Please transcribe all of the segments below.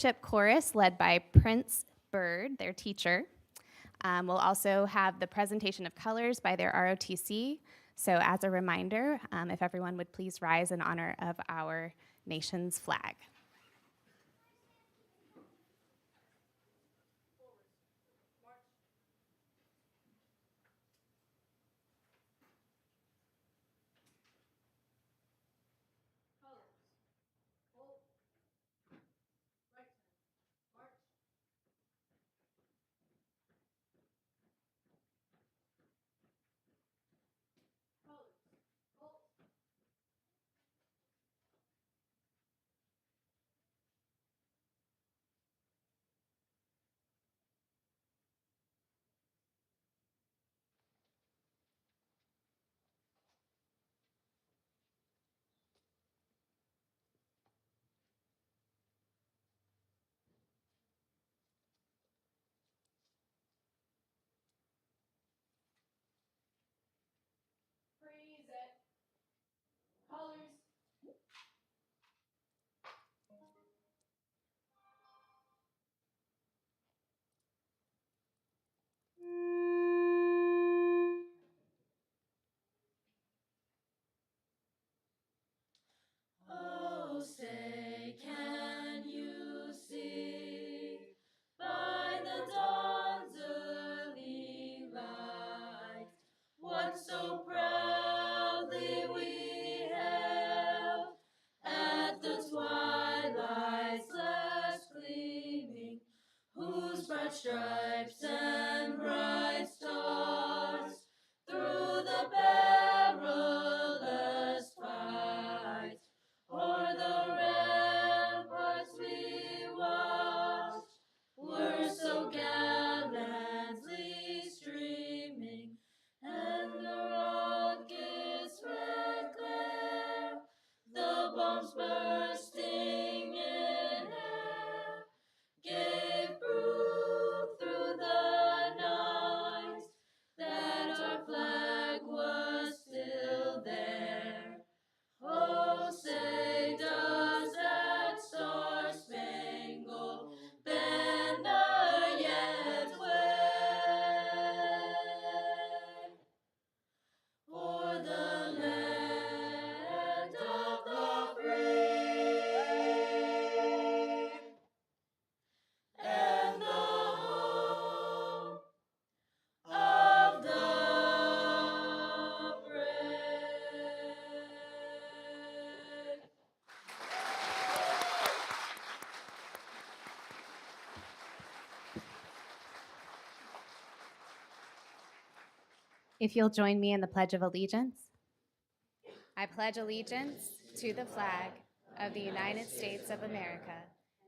Worship chorus led by Prince Bird, their teacher. We'll also have the presentation of colors by their ROTC. So as a reminder, if everyone would please rise in honor of our nation's flag. Oh, say, can you see by the dawn's early light what so proudly we hailed at the twilight's last gleaming, whose bright stripes and bright stars through the perilous fight o'er the ramparts we watched were so gallantly streaming, and the rocket's red glare, the bombs bursting in air, gave proof through the night that our flag was still there. Oh, say, does that star-spangled banner yet wave for the land of the free and the home of the brave? If you'll join me in the Pledge of Allegiance. I pledge allegiance to the flag of the United States of America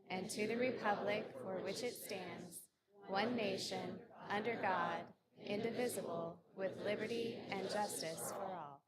and to the republic for which it stands, one nation, under God, indivisible, with liberty and justice for all.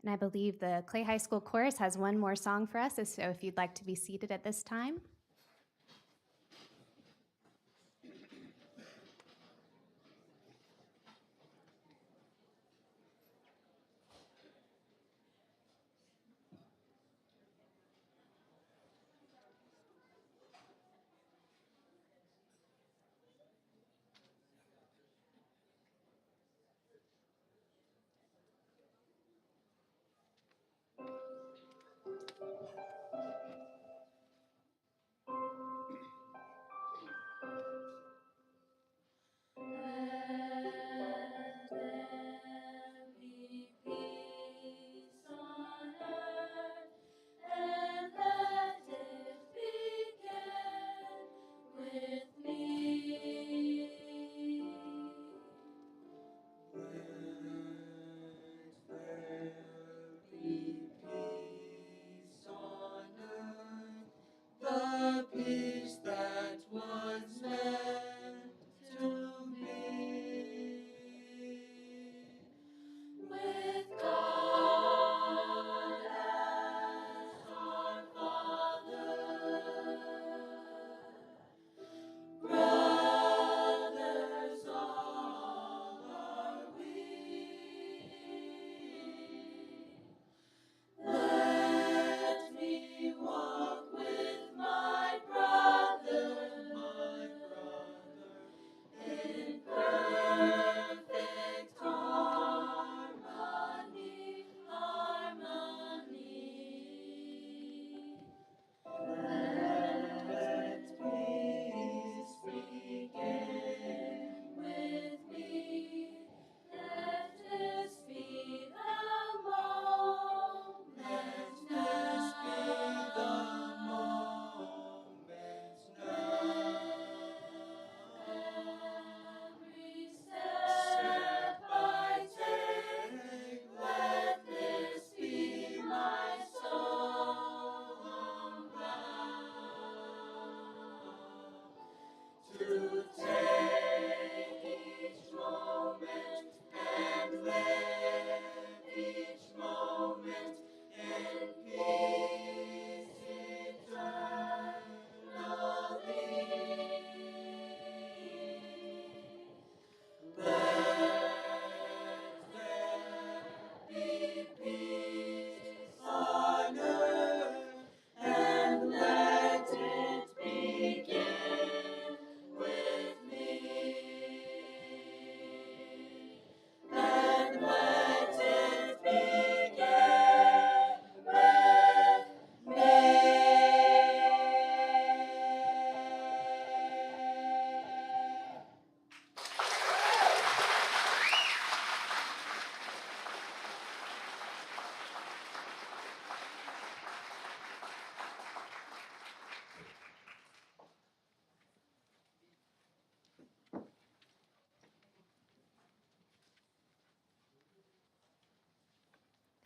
And I believe the Clay High School Chorus has one more song for us, so if you'd like to be seated at this time.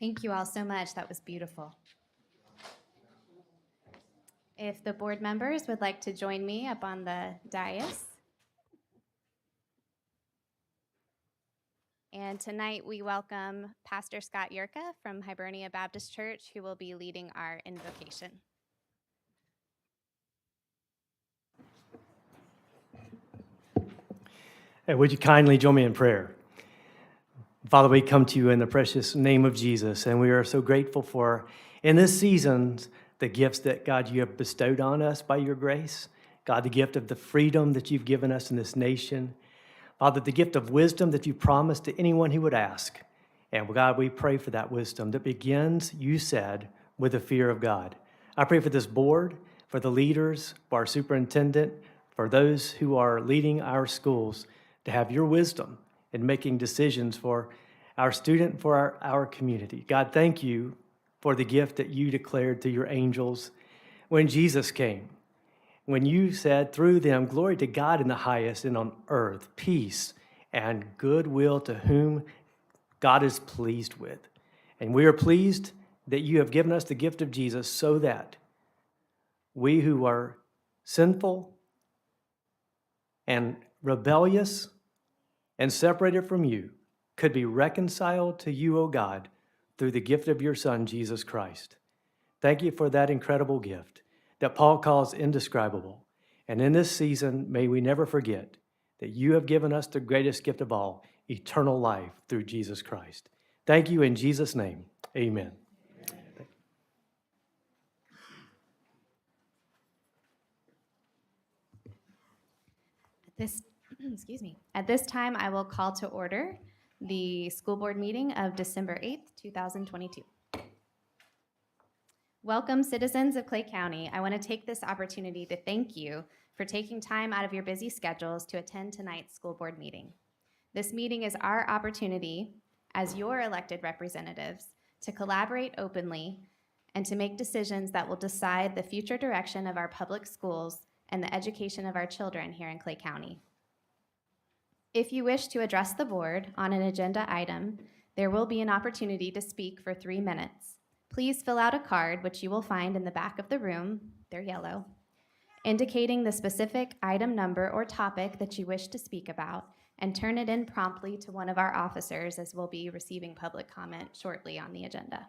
Thank you all so much. That was beautiful. If the board members would like to join me up on the dais. And tonight we welcome Pastor Scott Yurka from Hibernia Baptist Church, who will be leading our invocation. Hey, would you kindly join me in prayer? Father, we come to you in the precious name of Jesus, and we are so grateful for, in this season, the gifts that, God, you have bestowed on us by your grace. God, the gift of the freedom that you've given us in this nation. Father, the gift of wisdom that you promised to anyone who would ask. And God, we pray for that wisdom that begins, you said, with the fear of God. I pray for this board, for the leaders, for our superintendent, for those who are leading our schools, to have your wisdom in making decisions for our student, for our community. God, thank you for the gift that you declared to your angels when Jesus came. When you said through them, glory to God in the highest, and on earth, peace and goodwill to whom God is pleased with. And we are pleased that you have given us the gift of Jesus so that we who are sinful and rebellious and separated from you could be reconciled to you, O God, through the gift of your Son, Jesus Christ. Thank you for that incredible gift that Paul calls indescribable. And in this season, may we never forget that you have given us the greatest gift of all, eternal life through Jesus Christ. Thank you in Jesus' name. Amen. At this time, I will call to order the school board meeting of December 8th, 2022. Welcome, citizens of Clay County. I want to take this opportunity to thank you for taking time out of your busy schedules to attend tonight's school board meeting. This meeting is our opportunity as your elected representatives to collaborate openly and to make decisions that will decide the future direction of our public schools and the education of our children here in Clay County. If you wish to address the board on an agenda item, there will be an opportunity to speak for 3 minutes. Please fill out a card, which you will find in the back of the room, they're yellow, indicating the specific item number or topic that you wish to speak about, and turn it in promptly to one of our officers, as we'll be receiving public comment shortly on the agenda.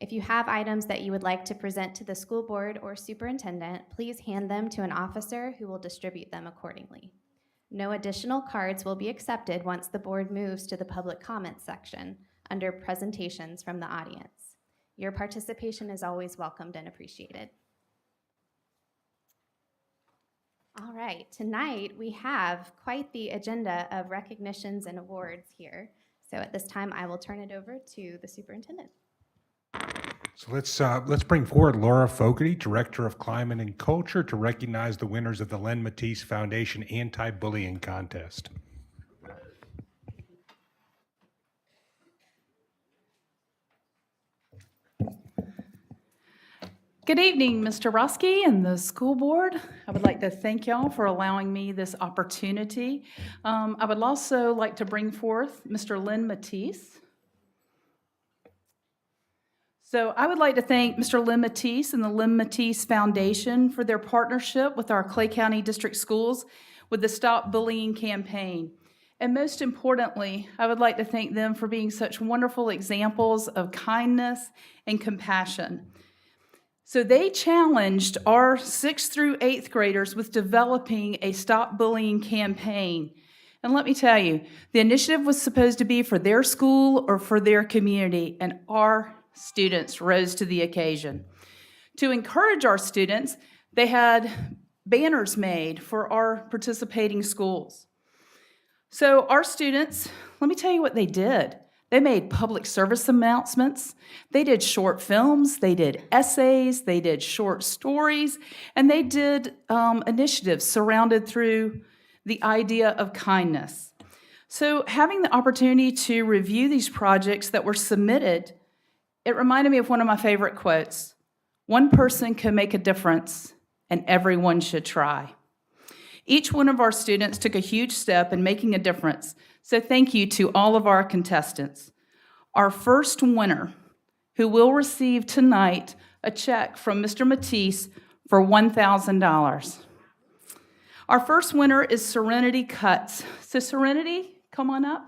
If you have items that you would like to present to the school board or superintendent, please hand them to an officer who will distribute them accordingly. No additional cards will be accepted once the board moves to the public comment section under presentations from the audience. Your participation is always welcomed and appreciated. All right, tonight we have quite the agenda of recognitions and awards here. So at this time, I will turn it over to the superintendent. So let's bring forward Laura Fogarty, Director of Climate and Culture, to recognize the winners of the Len Matisse Foundation Anti-Bullying Contest. Good evening, Mr. Roski and the school board. I would like to thank y'all for allowing me this opportunity. I would also like to bring forth Mr. Len Matisse. So I would like to thank Mr. Len Matisse and the Len Matisse Foundation for their partnership with our Clay County District Schools with the Stop Bullying campaign. And most importantly, I would like to thank them for being such wonderful examples of kindness and compassion. So they challenged our 6th through 8th graders with developing a Stop Bullying campaign. And let me tell you, the initiative was supposed to be for their school or for their community, and our students rose to the occasion. To encourage our students, they had banners made for our participating schools. So our students, let me tell you what they did. They made public service announcements, they did short films, they did essays, they did short stories, and they did initiatives surrounded through the idea of kindness. So having the opportunity to review these projects that were submitted, it reminded me of one of my favorite quotes. One person can make a difference, and everyone should try. Each one of our students took a huge step in making a difference, so thank you to all of our contestants. our first winner, who will receive tonight a check from Mr. Matisse for $1,000. Our first winner is Serenity Cuts. So Serenity, come on up.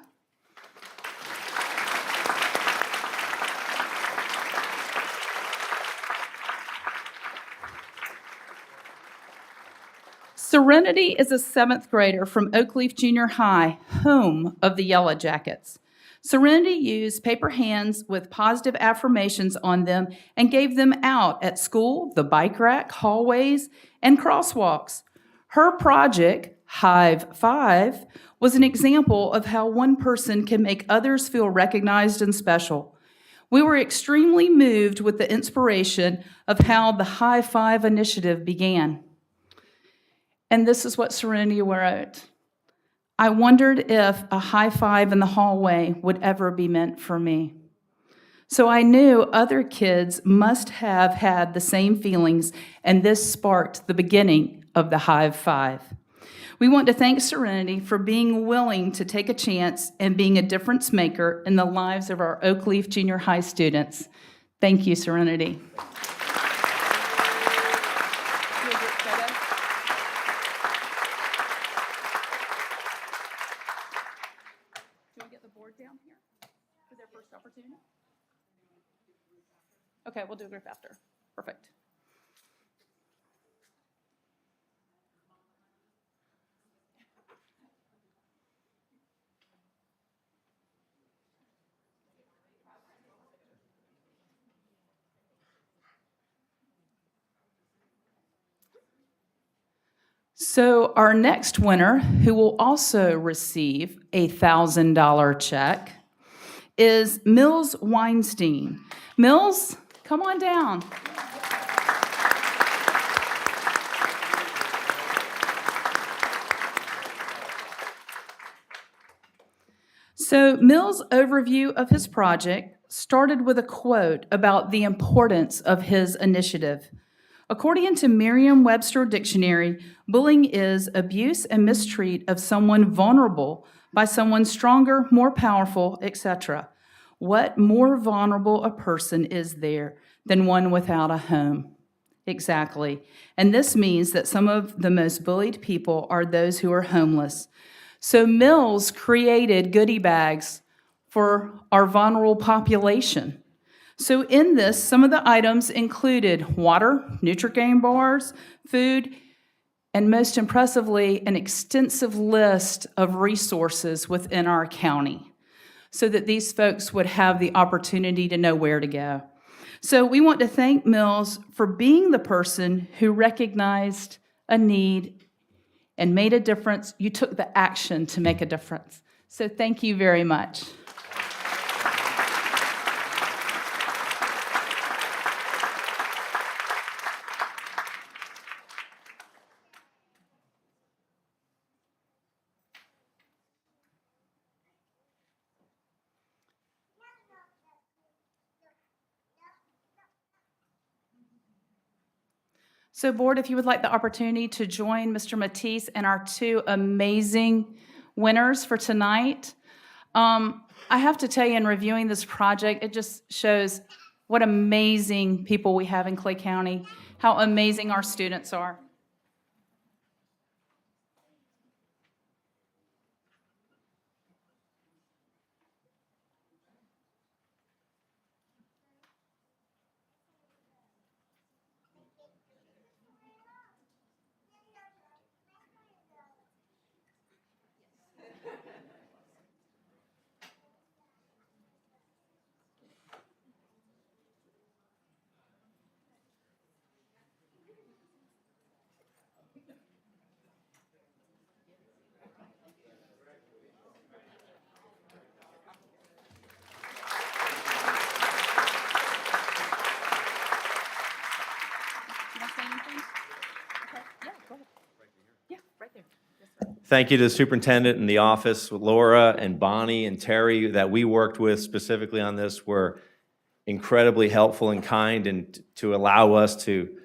Serenity is a 7th grader from Oakleaf Junior High, home of the Yellow Jackets. Serenity used paper hands with positive affirmations on them and gave them out at school, the bike rack, hallways, and crosswalks. Her project, Hive 5, was an example of how one person can make others feel recognized and special. We were extremely moved with the inspiration of how the Hive 5 initiative began. And this is what Serenity wrote. I wondered if a high five in the hallway would ever be meant for me. So I knew other kids must have had the same feelings, and this sparked the beginning of the Hive 5. We want to thank Serenity for being willing to take a chance and being a difference maker in the lives of our Oakleaf Junior High students. Thank you, Serenity. Down here for their first opportunity? Okay, we'll do a group after. Perfect. So our next winner, who will also receive a $1,000 check, is Mills Weinstein. Mills, come on down. So Mills' overview of his project started with a quote about the importance of his initiative. According to Merriam-Webster Dictionary, bullying is abuse and mistreat of someone vulnerable by someone stronger, more powerful, etc. What more vulnerable a person is there than one without a home? Exactly. And this means that some of the most bullied people are those who are homeless. So Mills created goodie bags for our vulnerable population. So in this, some of the items included water, Nutri-Grain bars, food, and most impressively, an extensive list of resources within our county so that these folks would have the opportunity to know where to go. So we want to thank Mills for being the person who recognized a need and made a difference. You took the action to make a difference. So thank you very much. So board, if you would like the opportunity to join Mr. Matisse and our two amazing winners for tonight. I have to tell you, in reviewing this project, it just shows what amazing people we have in Clay County, how amazing our students are. Thank you to the superintendent and the office. Laura and Bonnie and Terry that we worked with specifically on this were incredibly helpful and kind, and to allow us to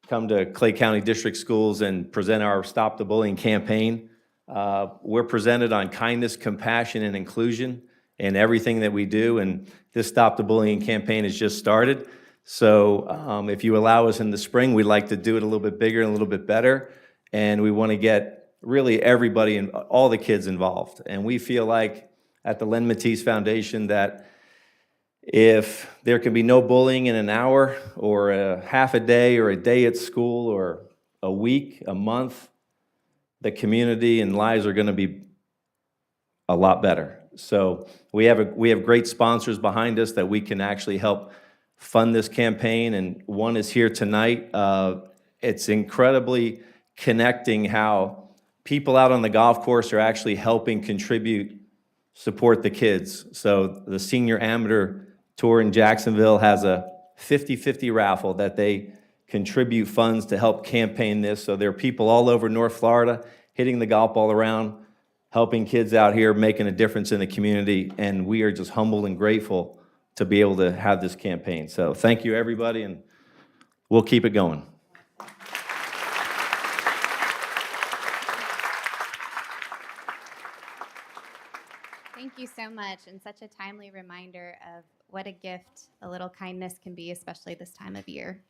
come to Clay County District Schools and present our Stop the Bullying campaign. We're presented on kindness, compassion, and inclusion, in everything that we do, and this Stop the Bullying campaign has just started. So if you allow us in the spring, we'd like to do it a little bit bigger and a little bit better, and we want to get really everybody and all the kids involved. And we feel like at the Len Matisse Foundation that if there can be no bullying in an hour or a half a day or a day at school or a week, a month, the community and lives are going to be a lot better. So we have great sponsors behind us that we can actually help fund this campaign, and one is here tonight. It's incredibly connecting how people out on the golf course are actually helping contribute, support the kids. So the Senior Amateur Tour in Jacksonville has a 50-50 raffle that they contribute funds to help campaign this. So there are people all over North Florida hitting the golf ball around, helping kids out here, making a difference in the community, and we are just humbled and grateful to be able to have this campaign. So thank you, everybody, and we'll keep it going. Thank you so much, and such a timely reminder of what a gift a little kindness can be, especially this time of year.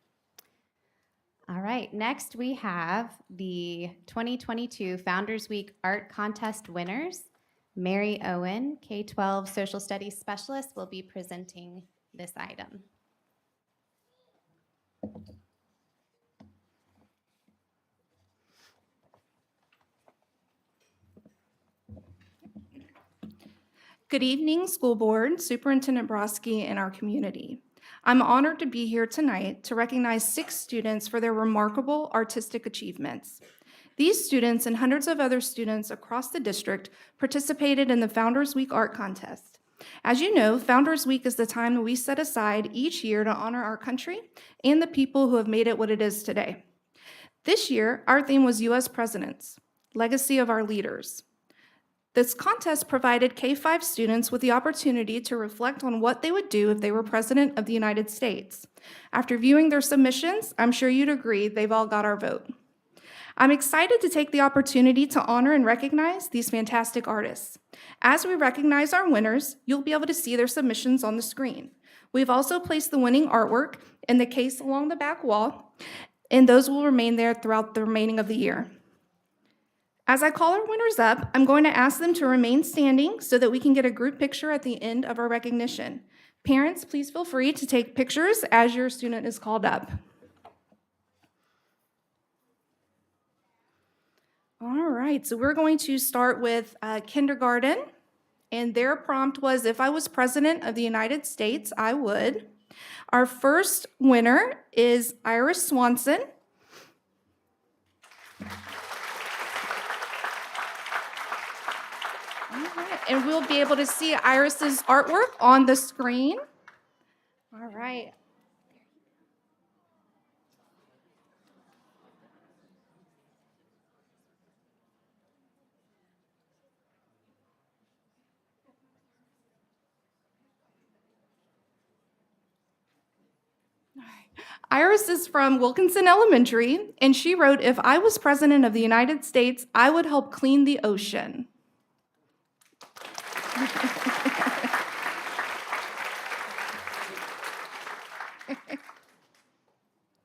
All right, next we have the 2022 Founders Week Art Contest winners. Mary Owen, K-12 Social Studies Specialist, will be presenting this item. Good evening, school board, Superintendent Brodsky, and our community. I'm honored to be here tonight to recognize 6 students for their remarkable artistic achievements. These students and hundreds of other students across the district participated in the Founders Week Art Contest. As you know, Founders Week is the time that we set aside each year to honor our country and the people who have made it what it is today. This year, our theme was U.S. Presidents, Legacy of Our Leaders. This contest provided K-5 students with the opportunity to reflect on what they would do if they were President of the United States. After viewing their submissions, I'm sure you'd agree they've all got our vote. I'm excited to take the opportunity to honor and recognize these fantastic artists. As we recognize our winners, you'll be able to see their submissions on the screen. We've also placed the winning artwork in the case along the back wall, and those will remain there throughout the remaining of the year. As I call our winners up, I'm going to ask them to remain standing so that we can get a group picture at the end of our recognition. Parents, please feel free to take pictures as your student is called up. All right, so we're going to start with kindergarten, and their prompt was, if I was President of the United States, I would. Our first winner is Iris Swanson. And we'll be able to see Iris's artwork on the screen. All right. Iris is from Wilkinson Elementary, and she wrote, if I was President of the United States, I would help clean the ocean.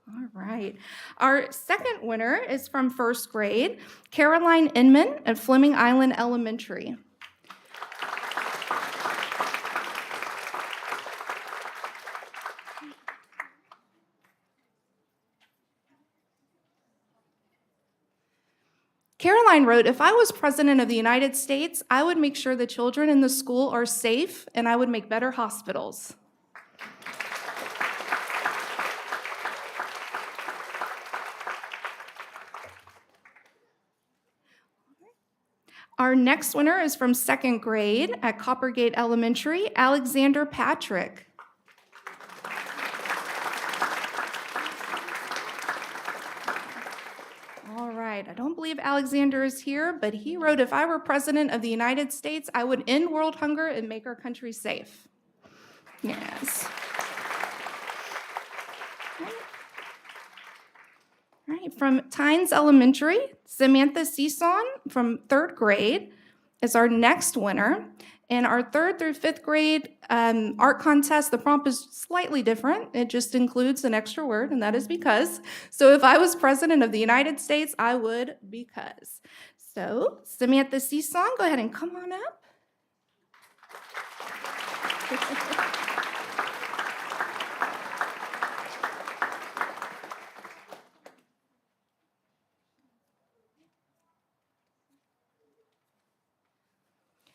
All right. Our second winner is from first grade, Caroline Inman at Fleming Island Elementary. Caroline wrote, if I was President of the United States, I would make sure the children in the school are safe, and I would make better hospitals. Our next winner is from second grade at Coppergate Elementary, Alexander Patrick. All right, I don't believe Alexander is here, but he wrote, if I were President of the United States, I would end world hunger and make our country safe. Yes. All right, from Tynes Elementary, Samantha Season from third grade is our next winner. In our 3rd through 5th grade art contest, the prompt is slightly different. It just includes an extra word, and that is because. So if I was president of the United States, I would because. So Samantha Song, go ahead and come on up.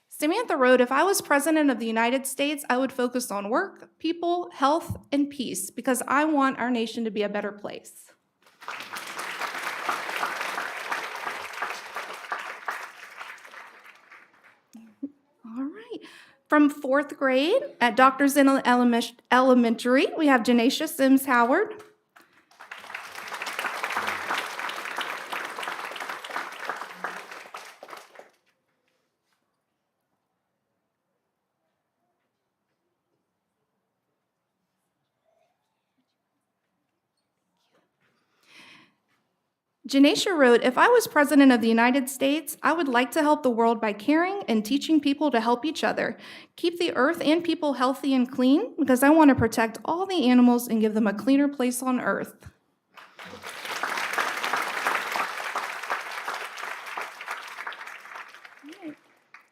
Samantha wrote, if I was president of the United States, I would focus on work, people, health, and peace because I want our nation to be a better place. All right. From 4th grade at Doctors in Elementary, we have Janacia Sims Howard. Janacia wrote, if I was president of the United States, I would like to help the world by caring and teaching people to help each other. Keep the earth and people healthy and clean because I want to protect all the animals and give them a cleaner place on earth.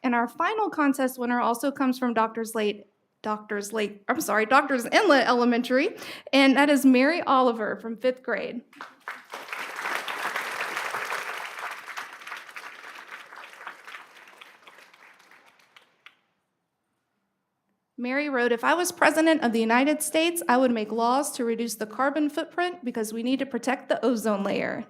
And our final contest winner also comes from Doctors Inlet Elementary, and that is Mary Oliver from 5th grade. Mary wrote, if I was president of the United States, I would make laws to reduce the carbon footprint because we need to protect the ozone layer.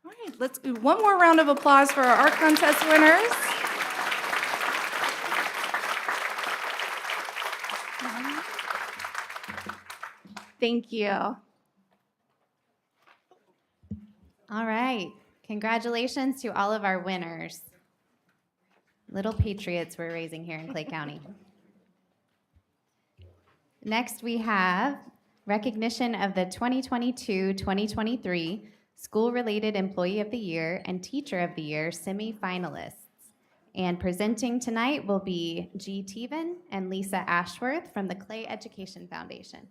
All right, let's do one more round of applause for our art contest winners. Thank you. All right. Congratulations to all of our winners. Little patriots we're raising here in Clay County. Next, we have recognition of the 2022-2023 School-Related Employee of the Year and Teacher of the Year semi-finalists. And presenting tonight will be G. Teven and Lisa Ashworth from the Clay Education Foundation.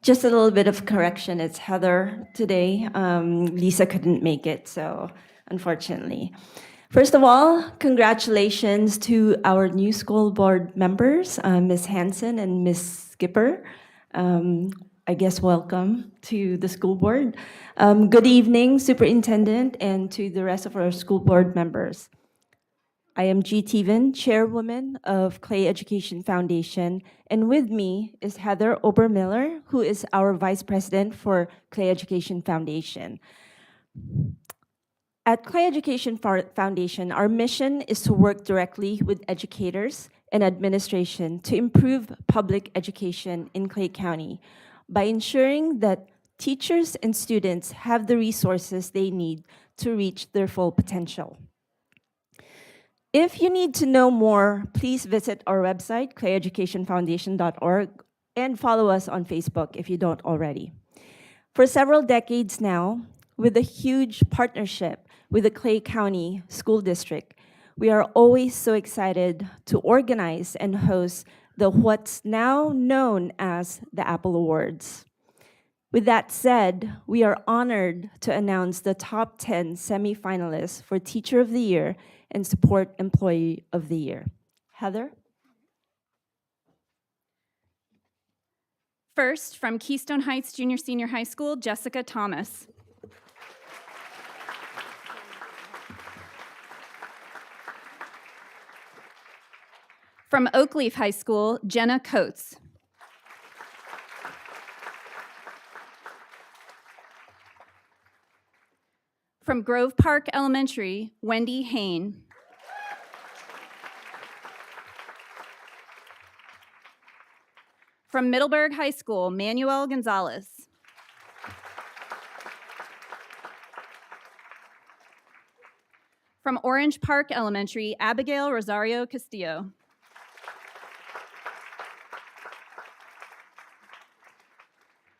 Just a little bit of correction. It's Heather today. Lisa couldn't make it, so unfortunately. First of all, congratulations to our new school board members, Ms. Hanson and Ms. Skipper. I guess welcome to the school board. Good evening, Superintendent, and to the rest of our school board members. I am G. Teven, Chairwoman of Clay Education Foundation, and with me is Heather Obermiller, who is our Vice President for Clay Education Foundation. At Clay Education Foundation, our mission is to work directly with educators and administration to improve public education in Clay County by ensuring that teachers and students have the resources they need to reach their full potential. If you need to know more, please visit our website, clayeducationfoundation.org, and follow us on Facebook if you don't already. For several decades now, with a huge partnership with the Clay County School District, we are always so excited to organize and host the what's now known as the Apple Awards. With that said, we are honored to announce the top 10 semifinalists for Teacher of the Year and Support Employee of the Year. Heather? First, from Keystone Heights Junior Senior High School, Jessica Thomas. From Oakleaf High School, Jenna Coates. From Grove Park Elementary, Wendy Hain. From Middleburg High School, Manuel Gonzalez. From Orange Park Elementary, Abigail Rosario Castillo.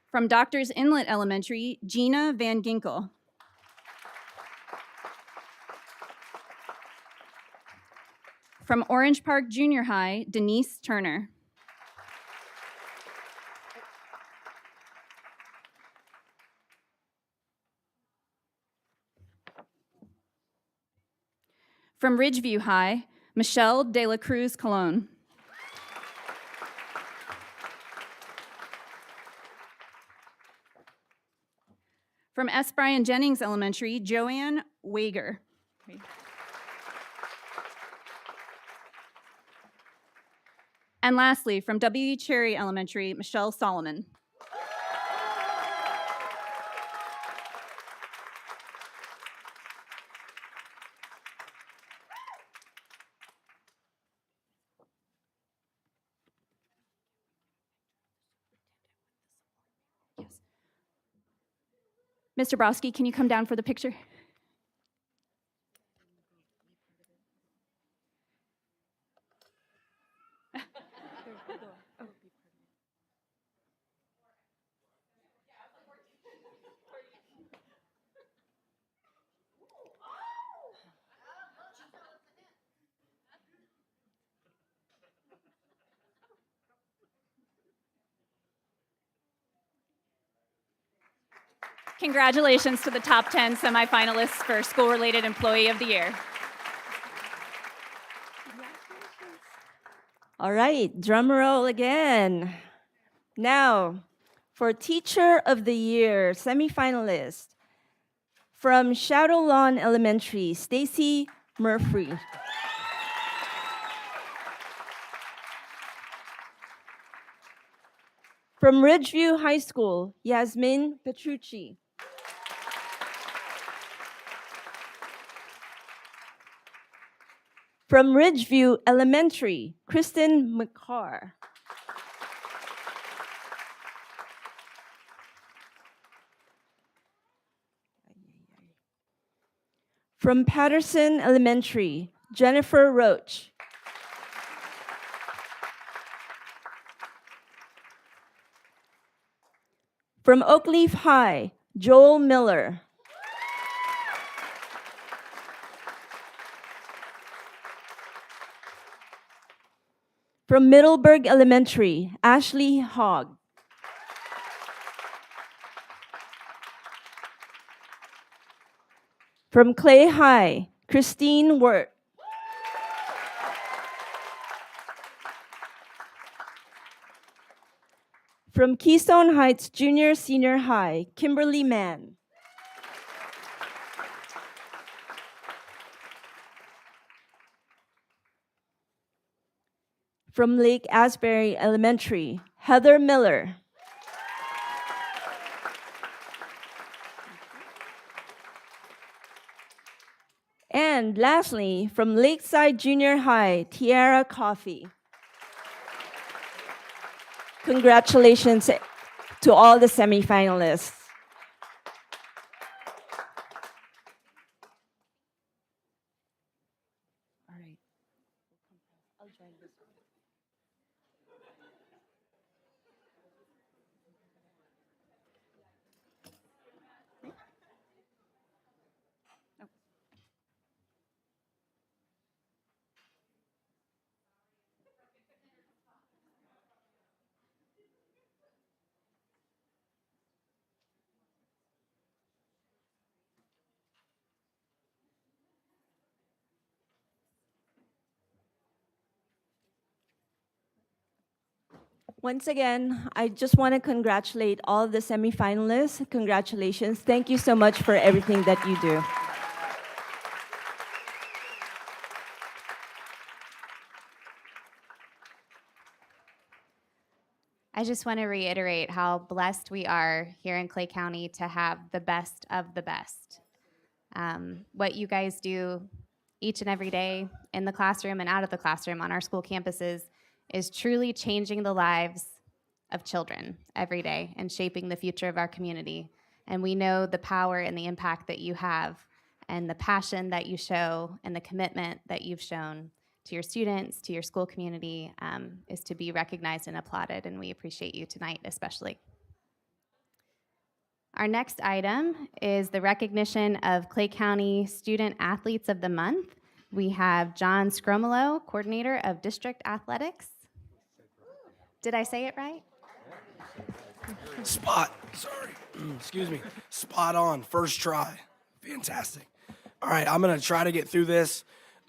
From Doctors Inlet Elementary, Gina Van Ginkel. From Orange Park Junior High, Denise Turner. From Ridgeview High, Michelle De La Cruz Colon. From S. Bryan Jennings Elementary, Joanne Wager. And lastly, from W. Cherry Elementary, Michelle Solomon. Yes. Mr. Broski, can you come down for the picture? Congratulations to the top 10 semifinalists for School-Related Employee of the Year. All right, drum roll again. Now, for Teacher of the Year semifinalist, from Shadow Lawn Elementary, Stacy Murphy. From Ridgeview High School, Yasmin Petrucci. From Ridgeview Elementary, Kristen McCarr. From Patterson Elementary, Jennifer Roach. From Oakleaf High, Joel Miller. From Middleburg Elementary, Ashley Hogg. From Clay High, Christine Wirt. From Keystone Heights Junior Senior High, Kimberly Mann. From Lake Asbury Elementary, Heather Miller. And lastly, from Lakeside Junior High, Tiara Coffey. Congratulations to all the semifinalists. All right. I'll join this one. Once again, I just want to congratulate all of the semifinalists. Congratulations. Thank you so much for everything that you do. I just want to reiterate how blessed we are here in Clay County to have the best of the best. What you guys do each and every day in the classroom and out of the classroom on our school campuses is truly changing the lives of children every day and shaping the future of our community. And we know the power and the impact that you have and the passion that you show and the commitment that you've shown to your students, to your school community, is to be recognized and applauded, and we appreciate you tonight especially. Our next item is the recognition of Clay County Student Athletes of the Month. We have John Scromolo, Coordinator of District Athletics. Did I say it right? Excuse me. Spot on. First try. Fantastic. All right, I'm going to try to get through this.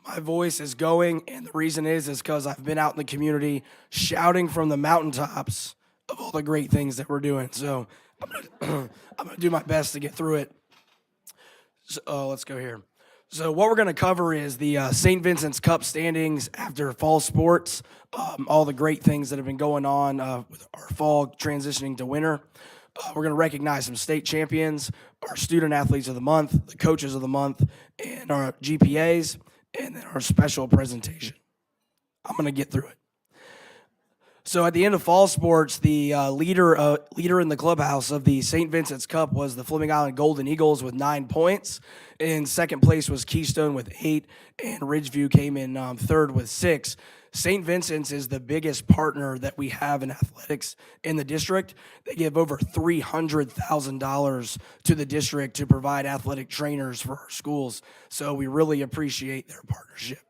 My voice is going, and the reason is because I've been out in the community shouting from the mountaintops of all the great things that we're doing. So I'm gonna do my best to get through it. So, let's go here. So what we're going to cover is the St. Vincent's Cup standings after fall sports, all the great things that have been going on with our fall transitioning to winter. We're going to recognize some state champions, our student athletes of the month, the coaches of the month, and our GPAs, and then our special presentation. I'm going to get through it. So at the end of fall sports, the leader in the clubhouse of the St. Vincent's Cup was the Fleming Island Golden Eagles with 9 points. In second place was Keystone with 8, and Ridgeview came in third with 6. St. Vincent's is the biggest partner that we have in athletics in the district. They give over $300,000 to the district to provide athletic trainers for our schools. So we really appreciate their partnership.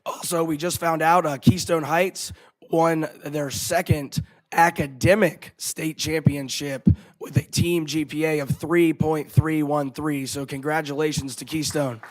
Also, we just found out Keystone Heights won their second academic state championship with a team GPA of 3.313. So congratulations to Keystone.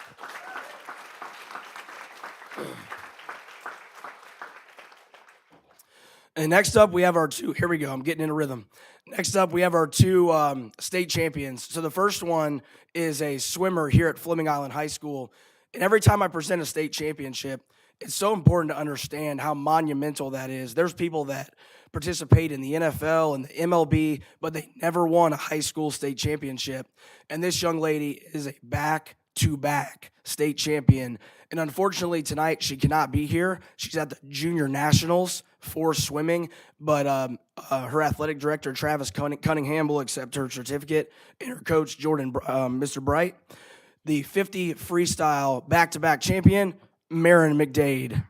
And next up, we have our two, here we go, I'm getting in a rhythm. Next up, we have our two state champions. So the first one is a swimmer here at Fleming Island High School. And every time I present a state championship, it's so important to understand how monumental that is. There's people that participate in the NFL and the MLB, but they never won a high school state championship. And this young lady is a back-to-back state champion. And unfortunately, tonight she cannot be here. She's at the Junior Nationals for swimming, but her athletic director, Travis Cunningham, will accept her certificate, and her coach, Mr. Bright. The 50 freestyle back-to-back champion, Marin McDade.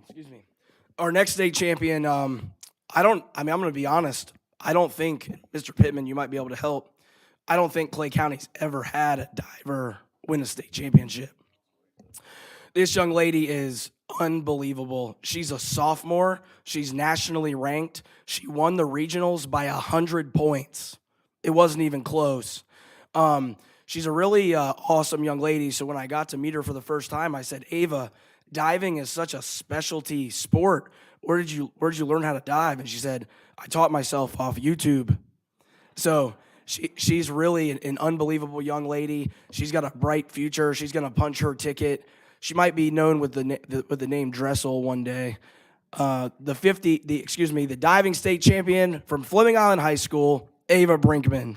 Excuse me. Our next state champion, I'm going to be honest. I don't think, Mr. Pittman, you might be able to help. I don't think Clay County's ever had a diver win a state championship. This young lady is unbelievable. She's a sophomore. She's nationally ranked. She won the regionals by 100 points. It wasn't even close. She's a really awesome young lady. So when I got to meet her for the first time, I said, Ava, diving is such a specialty sport. Where did you learn how to dive? And she said, I taught myself off YouTube. So she's really an unbelievable young lady. She's got a bright future. She's going to punch her ticket. She might be known with the name Dressel one day. The diving state champion from Fleming Island High School, Ava Brinkman.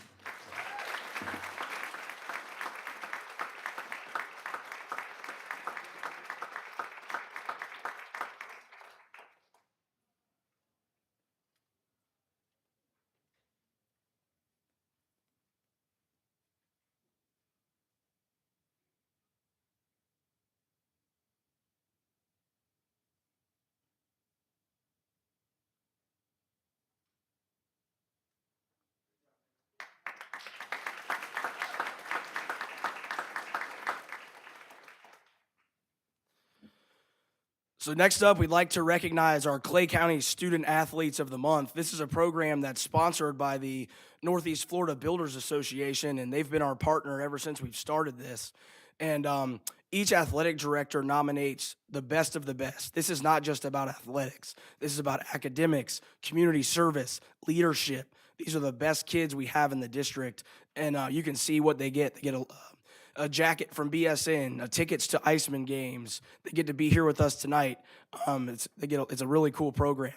So next up, we'd like to recognize our Clay County Student Athletes of the Month. This is a program that's sponsored by the Northeast Florida Builders Association, and they've been our partner ever since we've started this. And each athletic director nominates the best of the best. This is not just about athletics. This is about academics, community service, leadership. These are the best kids we have in the district, and you can see what they get. They get a jacket from BSN, tickets to Iceman games. They get to be here with us tonight. It's a really cool program.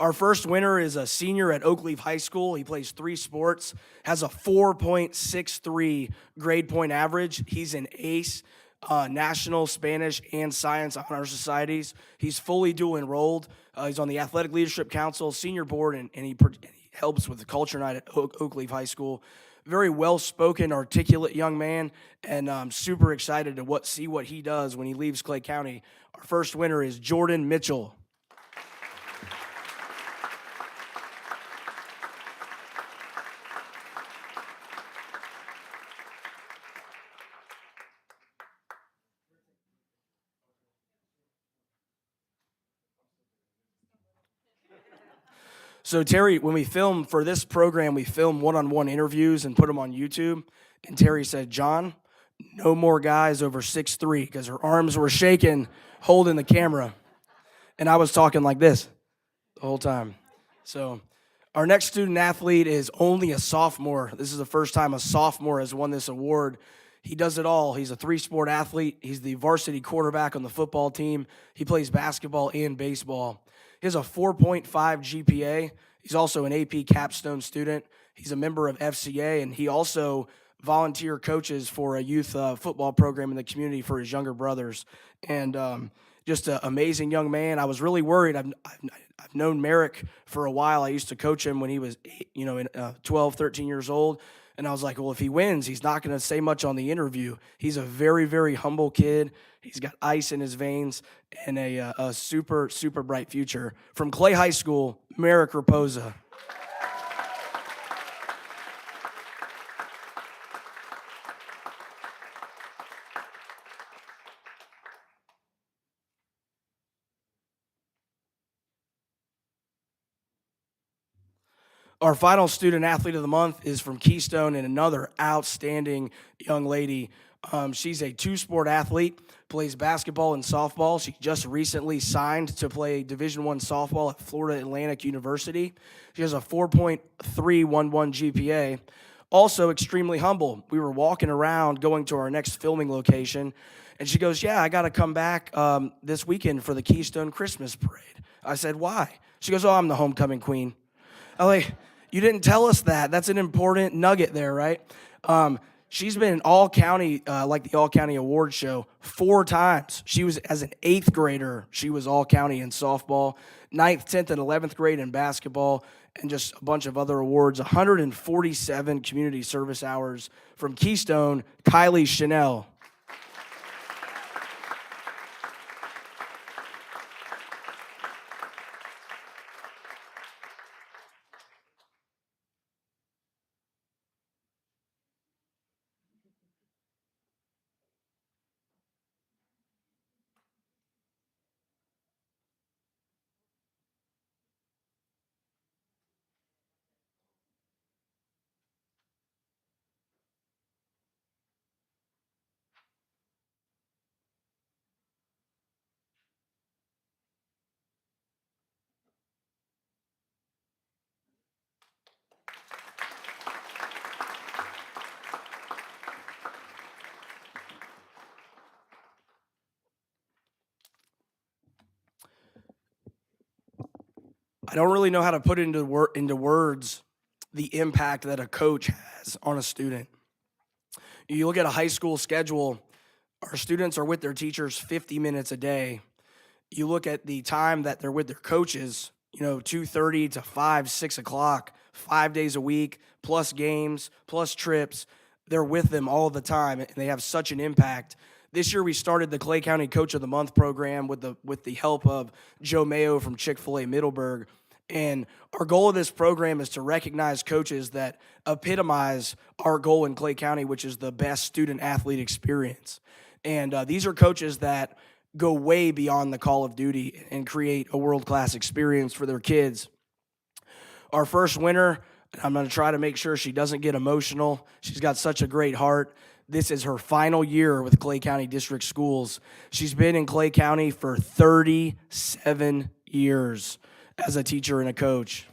Our first winner is a senior at Oakleaf High School. He plays 3 sports, has a 4.63 grade point average. He's an ace, National Spanish and Science Honor Societies. He's fully dual enrolled. He's on the Athletic Leadership Council, senior board, and he helps with the culture night at Oakleaf High School. Very well-spoken, articulate young man, and I'm super excited to see what he does when he leaves Clay County. Our first winner is Jordan Mitchell. So Terry, when we film for this program, we film one-on-one interviews and put them on YouTube. And Terry said, "John, no more guys over 6'3", because her arms were shaking holding the camera. And I was talking like this the whole time. So our next student athlete is only a sophomore. This is the first time a sophomore has won this award. He does it all. He's a 3-sport athlete. He's the varsity quarterback on the football team. He plays basketball and baseball. He has a 4.5 GPA. He's also an AP capstone student. He's a member of FCA, and he also volunteer coaches for a youth football program in the community for his younger brothers. And just an amazing young man. I was really worried. I've known Merrick for a while. I used to coach him when he was 12, 13 years old. And I was like, well, if he wins, he's not going to say much on the interview. He's a very, very humble kid. He's got ice in his veins and a super, super bright future. From Clay High School, Merrick Raposa. Our final student athlete of the month is from Keystone, and another outstanding young lady. She's a 2-sport athlete, plays basketball and softball. She just recently signed to play Division I softball at Florida Atlantic University. She has a 4.311 GPA. Also extremely humble. We were walking around going to our next filming location, and she goes, "Yeah, I got to come back this weekend for the Keystone Christmas Parade." I said, "Why?" She goes, "Oh, I'm the homecoming queen." I'm like, you didn't tell us that. That's an important nugget there, right? She's been in all-county, like the all-county award show, 4 times. She was, as an 8th grader, she was all-county in softball, 9th, 10th, and 11th grade in basketball, and just a bunch of other awards. 147 community service hours. From Keystone, Kylie Chanel. I don't really know how to put into words the impact that a coach has on a student. You look at a high school schedule, our students are with their teachers 50 minutes a day. You look at the time that they're with their coaches, 2:30 to 5, 6 o'clock, 5 days a week, plus games, plus trips. They're with them all the time, and they have such an impact. This year, we started the Clay County Coach of the Month program with the help of Joe Mayo from Chick-fil-A Middleburg. And our goal of this program is to recognize coaches that epitomize our goal in Clay County, which is the best student-athlete experience. And these are coaches that go way beyond the call of duty and create a world-class experience for their kids. Our first winner, I'm going to try to make sure she doesn't get emotional. She's got such a great heart. This is her final year with Clay County District Schools. She's been in Clay County for 37 years as a teacher and a coach.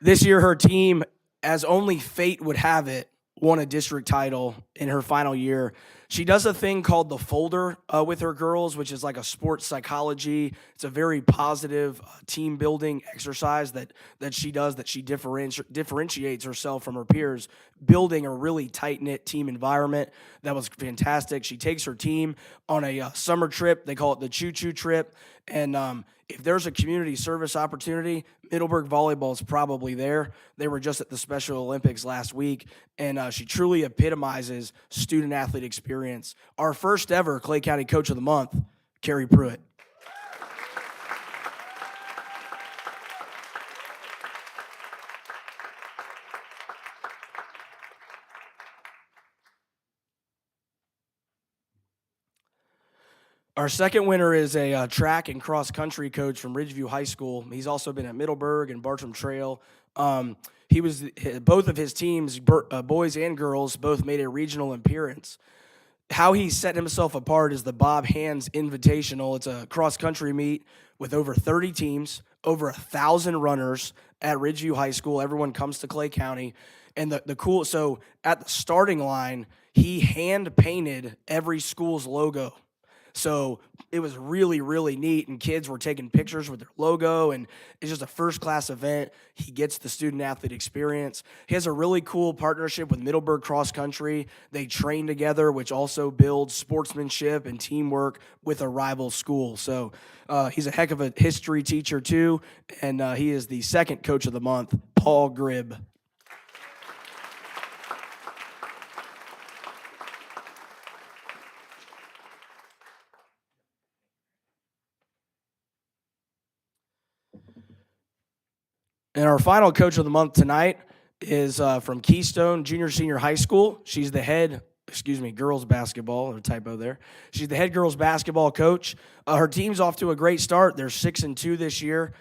This year, her team, as only fate would have it, won a district title in her final year. She does a thing called the folder with her girls, which is like a sports psychology. It's a very positive team building exercise that she does, that she differentiates herself from her peers, building a really tight-knit team environment. That was fantastic. She takes her team on a summer trip. They call it the Choo Choo Trip. And if there's a community service opportunity, Middleburg Volleyball is probably there. They were just at the Special Olympics last week, and she truly epitomizes student-athlete experience. Our first ever Clay County Coach of the Month, Carrie Pruitt. Our second winner is a track and cross country coach from Ridgeview High School. He's also been at Middleburg and Bartram Trail. Both of his teams, boys and girls, both made a regional appearance. How he set himself apart is the Bob Hands Invitational. It's a cross country meet with over 30 teams, over 1,000 runners at Ridgeview High School. Everyone comes to Clay County. And so at the starting line, he hand painted every school's logo. So it was really, really neat, and kids were taking pictures with their logo, and it's just a first-class event. He gets the student-athlete experience. He has a really cool partnership with Middleburg Cross Country. They train together, which also builds sportsmanship and teamwork with a rival school. So he's a heck of a history teacher, too, and he is the second Coach of the Month, Paul Gribb. And our final Coach of the Month tonight is from Keystone Junior Senior High School. She's the head, girls basketball, a typo there. She's the head girls basketball coach. Her team's off to a great start. They're 6-2 this year.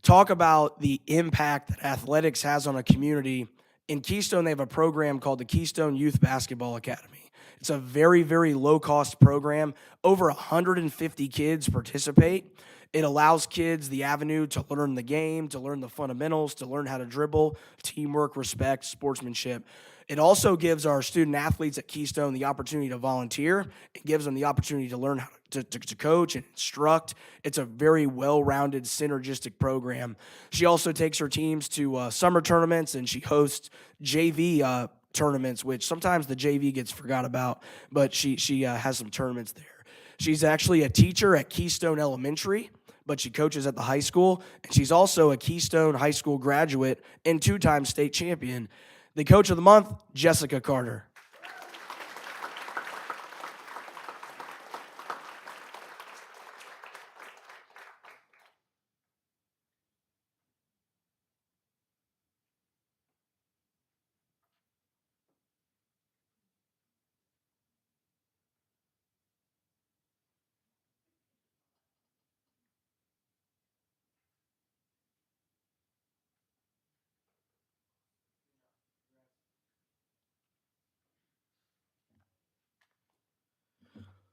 Talk about the impact that athletics has on a community. In Keystone, they have a program called the Keystone Youth Basketball Academy. It's a very, very low-cost program. Over 150 kids participate. It allows kids the avenue to learn the game, to learn the fundamentals, to learn how to dribble, teamwork, respect, sportsmanship. It also gives our student athletes at Keystone the opportunity to volunteer. It gives them the opportunity to learn how to coach and instruct. It's a very well-rounded, synergistic program. She also takes her teams to summer tournaments, and she hosts JV tournaments, which sometimes the JV gets forgot about, but she has some tournaments there. She's actually a teacher at Keystone Elementary, but she coaches at the high school, and she's also a Keystone High School graduate and 2-time state champion. The Coach of the Month, Jessica Carter.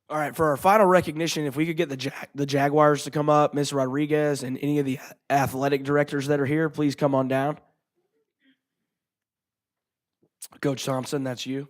All right, for our final recognition, if we could get the Jaguars to come up, Ms. Rodriguez, and any of the athletic directors that are here, please come on down. Coach Thompson, that's you.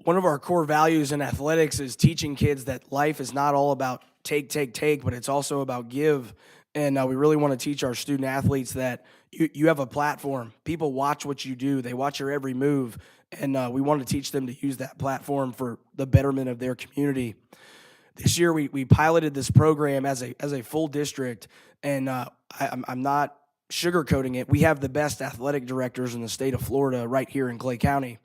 One of our core values in athletics is teaching kids that life is not all about take, but it's also about give. And we really want to teach our student athletes that you have a platform. People watch what you do. They watch your every move. And we want to teach them to use that platform for the betterment of their community. This year, we piloted this program as a full district. And I'm not sugarcoating it, we have the best athletic directors in the state of Florida right here in Clay County.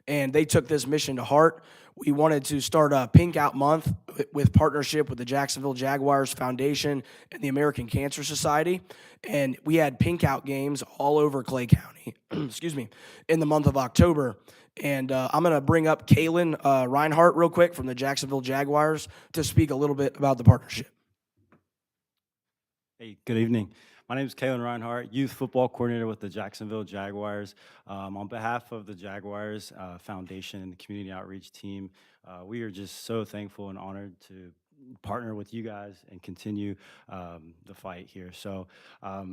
And they took this mission to heart. We wanted to start a Pink Out Month with partnership with the Jacksonville Jaguars Foundation and the American Cancer Society. And we had Pink Out games all over Clay County, excuse me, in the month of October. And I'm going to bring up Kaylin Reinhart real quick from the Jacksonville Jaguars to speak a little bit about the partnership. Hey, good evening. My name is Kalen Reinhart, youth football coordinator with the Jacksonville Jaguars. On behalf of the Jaguars Foundation and the community outreach team, we are just so thankful and honored to partner with you guys and continue the fight here. So I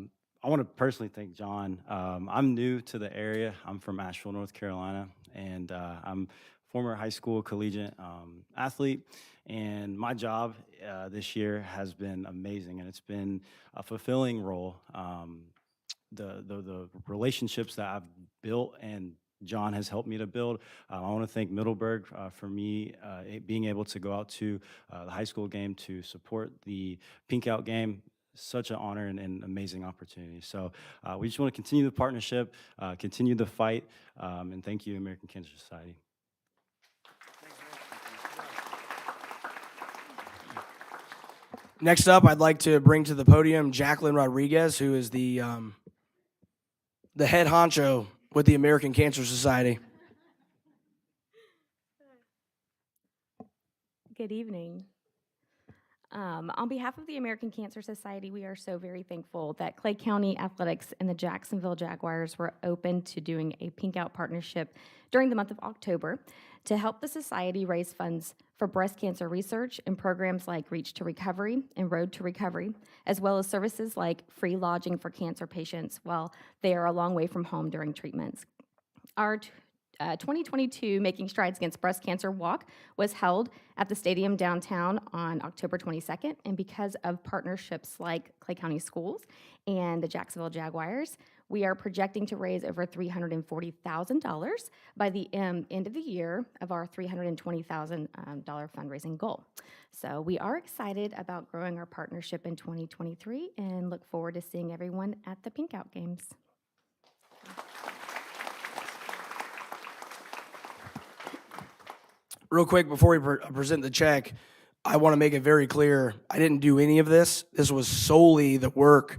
want to personally thank John. I'm new to the area. I'm from Asheville, North Carolina, and I'm former high school collegiate athlete. And my job this year has been amazing, and it's been a fulfilling role. The relationships that I've built and John has helped me to build. I want to thank Middleburg for me being able to go out to the high school game to support the Pink Out game. Such an honor and amazing opportunity. So we just want to continue the partnership, continue the fight, and thank you, American Cancer Society. Next up, I'd like to bring to the podium Jacqueline Rodriguez, who is the head honcho with the American Cancer Society. Good evening. On behalf of the American Cancer Society, we are so very thankful that Clay County Athletics and the Jacksonville Jaguars were open to doing a Pink Out partnership during the month of October to help the society raise funds for breast cancer research and programs like Reach to Recovery and Road to Recovery, as well as services like free lodging for cancer patients while they are a long way from home during treatments. Our 2022 Making Strides Against Breast Cancer Walk was held at the stadium downtown on October 22nd, and because of partnerships like Clay County Schools and the Jacksonville Jaguars, we are projecting to raise over $340,000 by the end of the year of our $320,000 fundraising goal. So we are excited about growing our partnership in 2023 and look forward to seeing everyone at the Pink Out Games. Real quick, before we present the check, I want to make it very clear, I didn't do any of this. This was solely the work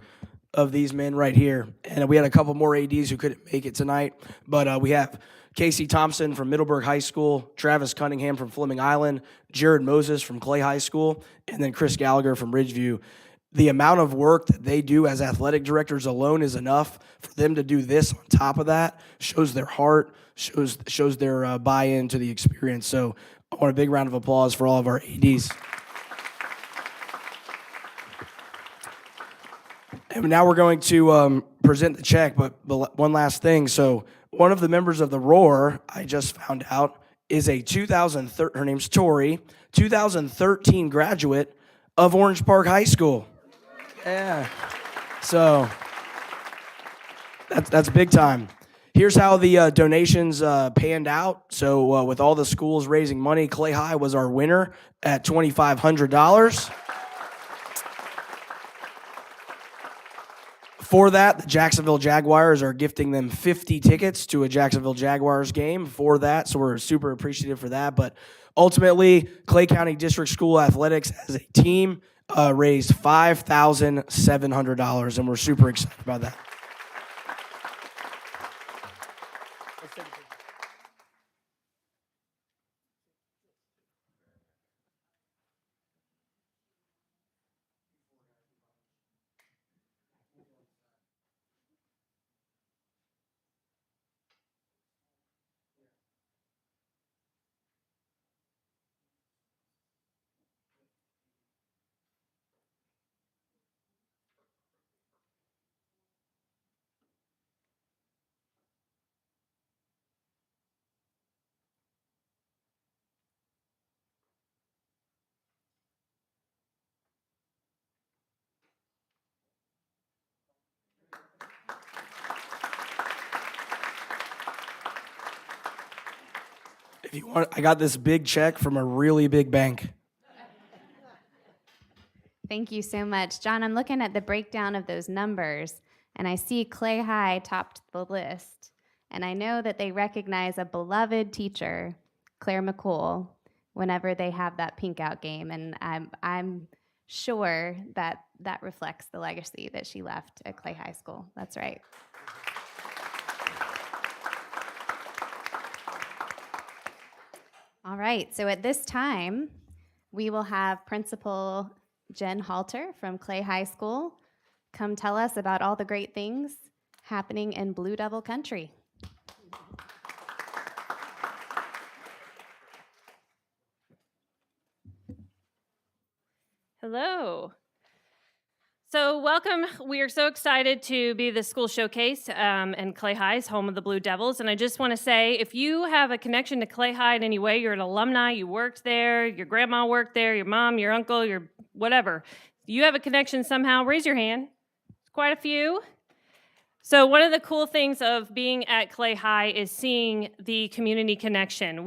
of these men right here. And we had a couple more ADs who couldn't make it tonight, but we have Casey Thompson from Middleburg High School, Travis Cunningham from Fleming Island, Jared Moses from Clay High School, and then Chris Gallagher from Ridgeview. The amount of work that they do as athletic directors alone is enough. For them to do this on top of that shows their heart, shows their buy-in to the experience. So I want a big round of applause for all of our ADs. And now we're going to present the check, but one last thing. So one of the members of the Roar, I just found out, is a her name's Tori, 2013 graduate of Orange Park High School. Yeah. So that's big time. Here's how the donations panned out. So with all the schools raising money, Clay High was our winner at $2,500. For that, the Jacksonville Jaguars are gifting them 50 tickets to a Jacksonville Jaguars game for that, so we're super appreciative for that. But ultimately, Clay County District School Athletics as a team raised $5,700, and we're super excited about that. If you want, I got this big check from a really big bank. Thank you so much. John, I'm looking at the breakdown of those numbers, And I see Clay High topped the list. And I know that they recognize a beloved teacher, Claire McCool, whenever they have that pink out game. And I'm sure that that reflects the legacy that she left at Clay High School. That's right. All right, so at this time, we will have Principal Jen Halter from Clay High School come tell us about all the great things happening in Blue Devil country. Hello. So welcome. We are so excited to be the school showcase and Clay High is home of the Blue Devils. And I just want to say, if you have a connection to Clay High in any way, you're an alumni, you worked there, your grandma worked there, your mom, your uncle, your whatever. If you have a connection somehow, raise your hand. Quite a few. So one of the cool things of being at Clay High is seeing the community connection.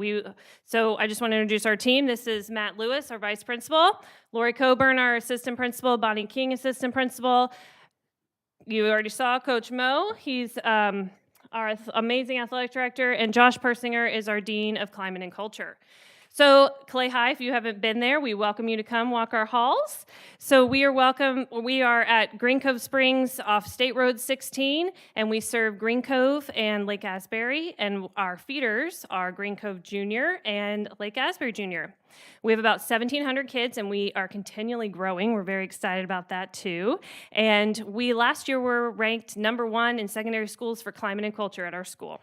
So I just want to introduce our team. This is Matt Lewis, our vice principal, Lori Coburn, our assistant principal, Bonnie King, assistant principal. You already saw Coach Mo. He's our amazing athletic director, and Josh Persinger is our dean of climate and culture. So Clay High, if you haven't been there, we welcome you to come walk our halls. So we are at Green Cove Springs off State Road 16, and we serve Green Cove and Lake Asbury, and our feeders are Green Cove Junior and Lake Asbury Junior. We have about 1,700 kids, and we are continually growing. We're very excited about that, too. And we last year were ranked #1 in secondary schools for climate and culture at our school.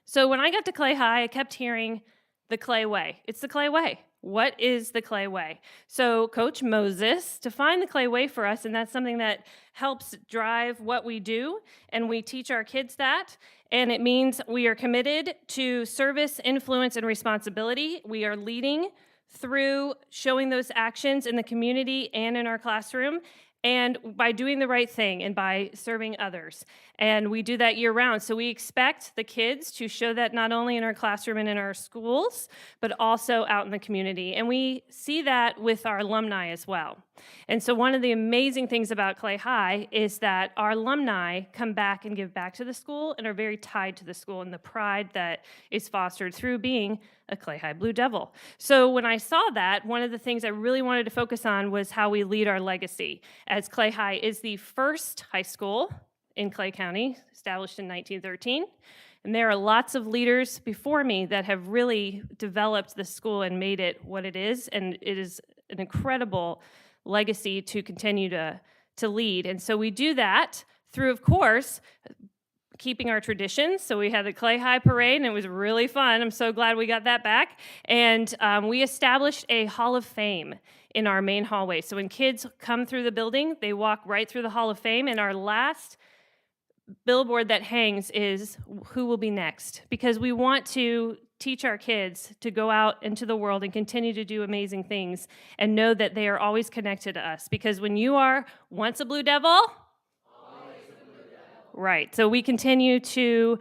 So when I got to Clay High, I kept hearing, the Clay Way. It's the Clay Way. What is the Clay Way? So Coach Moses defined the Clay Way for us, and that's something that helps drive what we do, and we teach our kids that. And it means we are committed to service, influence, and responsibility. We are leading through showing those actions in the community and in our classroom, and by doing the right thing and by serving others. And we do that year-round. So we expect the kids to show that not only in our classroom and in our schools, but also out in the community. And we see that with our alumni as well. And so one of the amazing things about Clay High is that our alumni come back and give back to the school and are very tied to the school and the pride that is fostered through being a Clay High Blue Devil. So when I saw that, one of the things I really wanted to focus on was how we lead our legacy, as Clay High is the first high school in Clay County, established in 1913. And there are lots of leaders before me that have really developed the school and made it what it is, and it is an incredible legacy to continue to lead. And so we do that through, of course, keeping our traditions. So we had the Clay High Parade, and it was really fun. I'm so glad we got that back. And we established a Hall of Fame in our main hallway. So when kids come through the building, they walk right through the Hall of Fame, and our last billboard that hangs is who will be next, because we want to teach our kids to go out into the world and continue to do amazing things and know that they are always connected to us, because when you are once a Blue Devil, right, so we continue to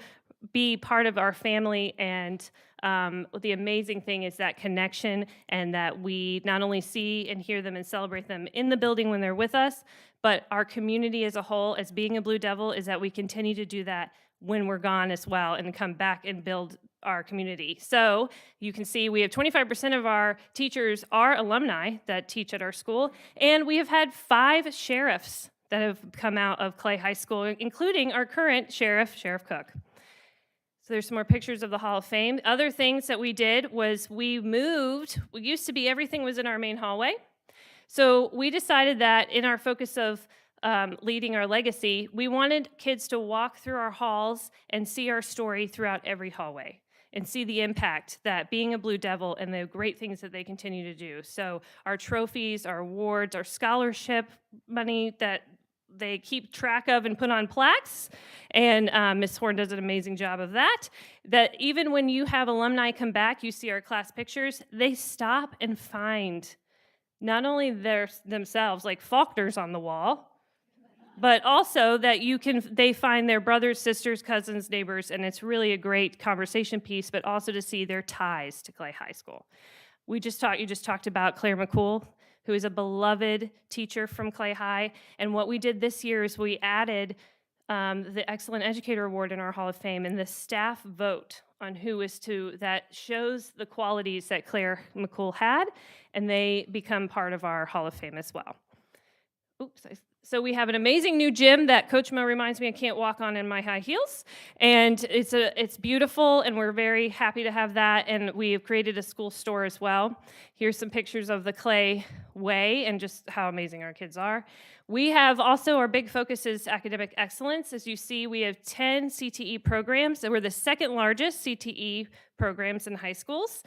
be part of our family, and the amazing thing is that connection, and that we not only see and hear them and celebrate them in the building when they're with us, but our community as a whole, as being a Blue Devil, is that we continue to do that when we're gone as well and come back and build our community. So you can see we have 25% of our teachers are alumni that teach at our school, and we have had 5 sheriffs that have come out of Clay High School, including our current sheriff, Sheriff Cook. So there's some more pictures of the Hall of Fame. Other things that we did was we used to be everything was in our main hallway. So we decided that in our focus of leading our legacy, we wanted kids to walk through our halls and see our story throughout every hallway and see the impact that being a Blue Devil and the great things that they continue to do. So our trophies, our awards, our scholarship money that they keep track of and put on plaques, and Ms. Horn does an amazing job of that, that even when you have alumni come back, you see our class pictures, they stop and find not only themselves, like Faulkner's on the wall, but also that they find their brothers, sisters, cousins, neighbors, and it's really a great conversation piece, but also to see their ties to Clay High School. You just talked about Claire McCool who is a beloved teacher from Clay High. And what we did this year is we added the Excellent Educator Award in our Hall of Fame, and the staff vote on who is to, that shows the qualities that Claire McCool had, and they become part of our Hall of Fame as well. Oops. So we have an amazing new gym that Coach Mo reminds me I can't walk on in my high heels, and it's beautiful, and we're very happy to have that. And we have created a school store as well. Here's some pictures of the Clay Way and just how amazing our kids are. We have also, our big focus is academic excellence. As you see, we have 10 CTE programs. We're the second largest CTE programs in high schools.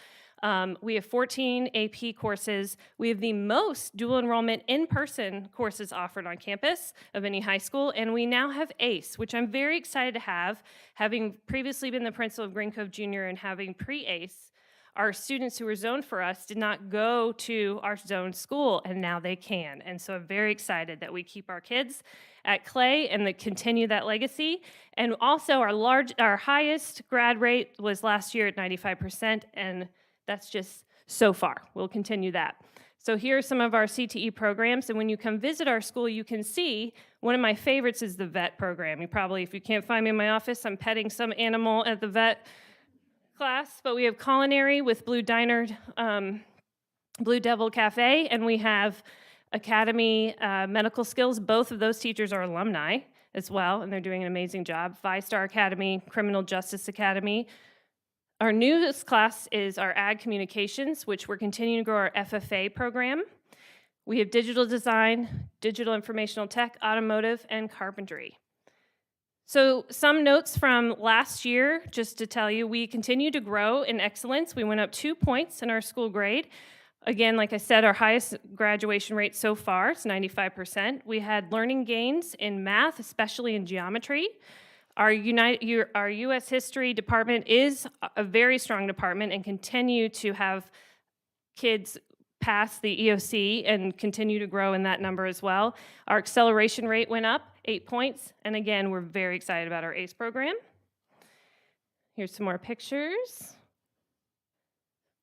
We have 14 AP courses. We have the most dual enrollment in-person courses offered on campus of any high school, and we now have ACE, which I'm very excited to have. Having previously been the principal of Green Cove Junior and having pre-ACE, our students who were zoned for us did not go to our zoned school, and now they can. And so I'm very excited that we keep our kids at Clay and that continue that legacy. And also our highest grad rate was last year at 95%, and that's just so far. We'll continue that. So here are some of our CTE programs, and when you come visit our school, you can see one of my favorites is the vet program. You probably, if you can't find me in my office, I'm petting some animal at the vet class, but we have culinary with Blue Diner, Blue Devil Cafe, and we have Academy Medical Skills. Both of those teachers are alumni as well, and they're doing an amazing job. Five-Star Academy, Criminal Justice Academy. Our newest class is our Ag Communications, which we're continuing to grow our FFA program. We have digital design, digital informational tech, automotive, and carpentry. So some notes from last year, just to tell you, we continue to grow in excellence. We went up 2 points in our school grade. Again, like I said, our highest graduation rate so far is 95%. We had learning gains in math, especially in geometry. Our U.S. History department is a very strong department and continue to have kids pass the EOC and continue to grow in that number as well. Our acceleration rate went up 8 points, and again, we're very excited about our ACE program. Here's some more pictures.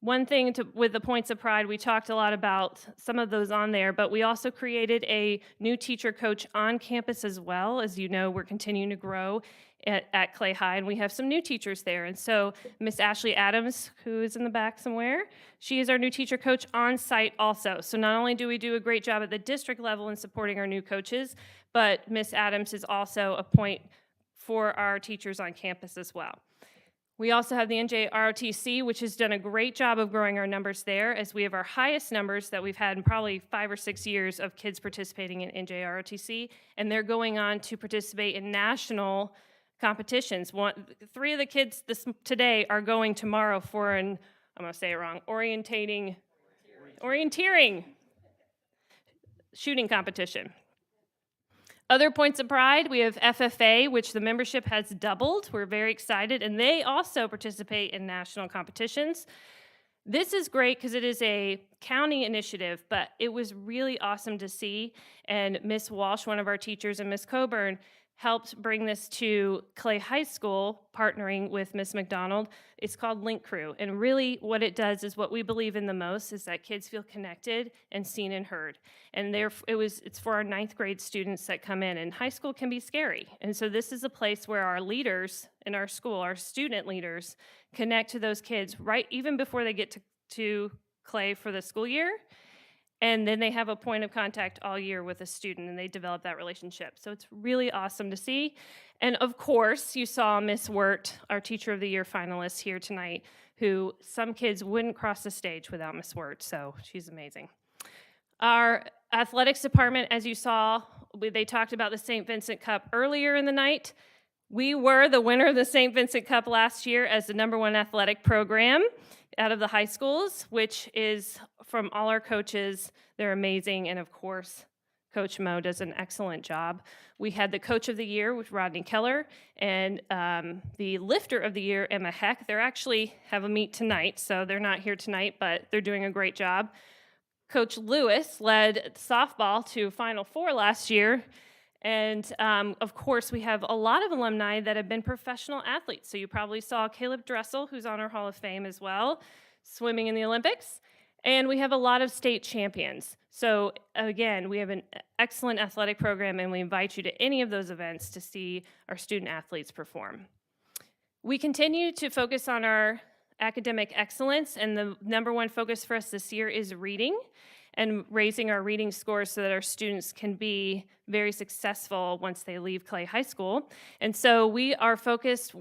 One thing with the Points of Pride, we talked a lot about some of those on there, but we also created a new teacher coach on campus as well. As you know, we're continuing to grow at Clay High, and we have some new teachers there. And so Miss Ashley Adams, who is in the back somewhere, she is our new teacher coach on site also. So not only do we do a great job at the district level in supporting our new coaches, but Miss Adams is also a point for our teachers on campus as well. We also have the NJROTC, which has done a great job of growing our numbers there, as we have our highest numbers that we've had in probably 5 or 6 years of kids participating in NJROTC, and they're going on to participate in national competitions. 3 of the kids today are going tomorrow for an, I'm going to say it wrong, orienteering shooting competition. Other points of pride, we have FFA, which the membership has doubled. We're very excited, and they also participate in national competitions. This is great because it is a county initiative, but it was really awesome to see, and Miss Walsh, one of our teachers, and Miss Coburn helped bring this to Clay High School, partnering with Miss McDonald. It's called Link Crew, and really what it does is what we believe in the most is that kids feel connected and seen and heard. And it's for our 9th grade students that come in, and high school can be scary. And so this is a place where our leaders in our school, our student leaders, connect to those kids right even before they get to Clay for the school year. And then they have a point of contact all year with a student, and they develop that relationship. So it's really awesome to see. And of course, you saw Miss Wirt, our Teacher of the Year finalist here tonight, who some kids wouldn't cross the stage without Miss Wirt, so she's amazing. Our athletics department, as you saw, they talked about the St. Vincent Cup earlier in the night. We were the winner of the St. Vincent Cup last year as the #1 athletic program out of the high schools, which is from all our coaches. They're amazing, and of course, Coach Mo does an excellent job. We had the Coach of the Year with Rodney Keller, and the Lifter of the Year, Emma Heck. They actually have a meet tonight, so they're not here tonight, but they're doing a great job. Coach Lewis led softball to Final Four last year, and of course, we have a lot of alumni that have been professional athletes. So you probably saw Caleb Dressel, who's on our Hall of Fame as well, swimming in the Olympics. And we have a lot of state champions. So again, we have an excellent athletic program, and we invite you to any of those events to see our student athletes perform. We continue to focus on our academic excellence, and the number one focus for us this year is reading and raising our reading scores so that our students can be very successful once they leave Clay High School. And so we are focused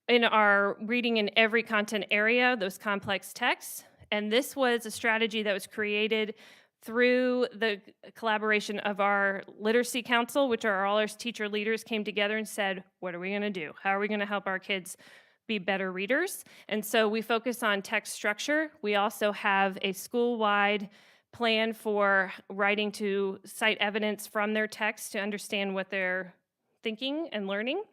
in our reading in every content area, those complex texts. And this was a strategy that was created through the collaboration of our Literacy Council, which are all our teacher leaders came together and said, what are we going to do? How are we going to help our kids be better readers? And so we focus on text structure. We also have a school-wide plan for writing to cite evidence from their text to understand what they're thinking and learning.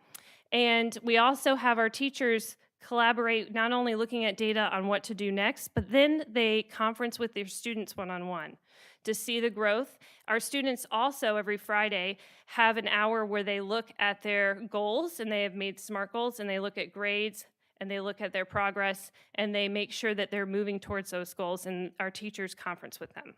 And we also have our teachers collaborate, not only looking at data on what to do next, but then they conference with their students one-on-one to see the growth. Our students also every Friday have an hour where they look at their goals, and they have made SMART goals, and they look at grades, and they look at their progress, and they make sure that they're moving towards those goals, and our teachers conference with them.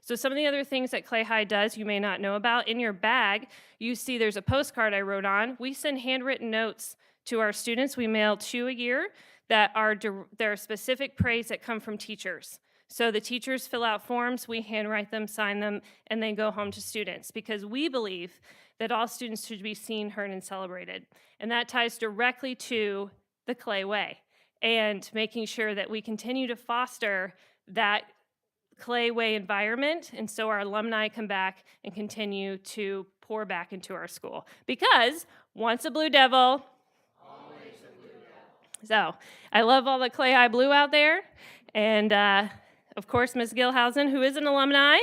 So some of the other things that Clay High does you may not know about, in your bag, you see there's a postcard I wrote on. We send handwritten notes to our students. We mail 2 a year that are there are specific praise that come from teachers. So the teachers fill out forms, we handwrite them, sign them, and they go home to students, because we believe that all students should be seen, heard, and celebrated. And that ties directly to the Clay Way and making sure that we continue to foster that Clay Way environment, and so our alumni come back and continue to pour back into our school. Because once a Blue Devil, always a Blue Devil. So I love all the Clay High Blue out there, and of course, Ms. Gilhausen, who is an alumni,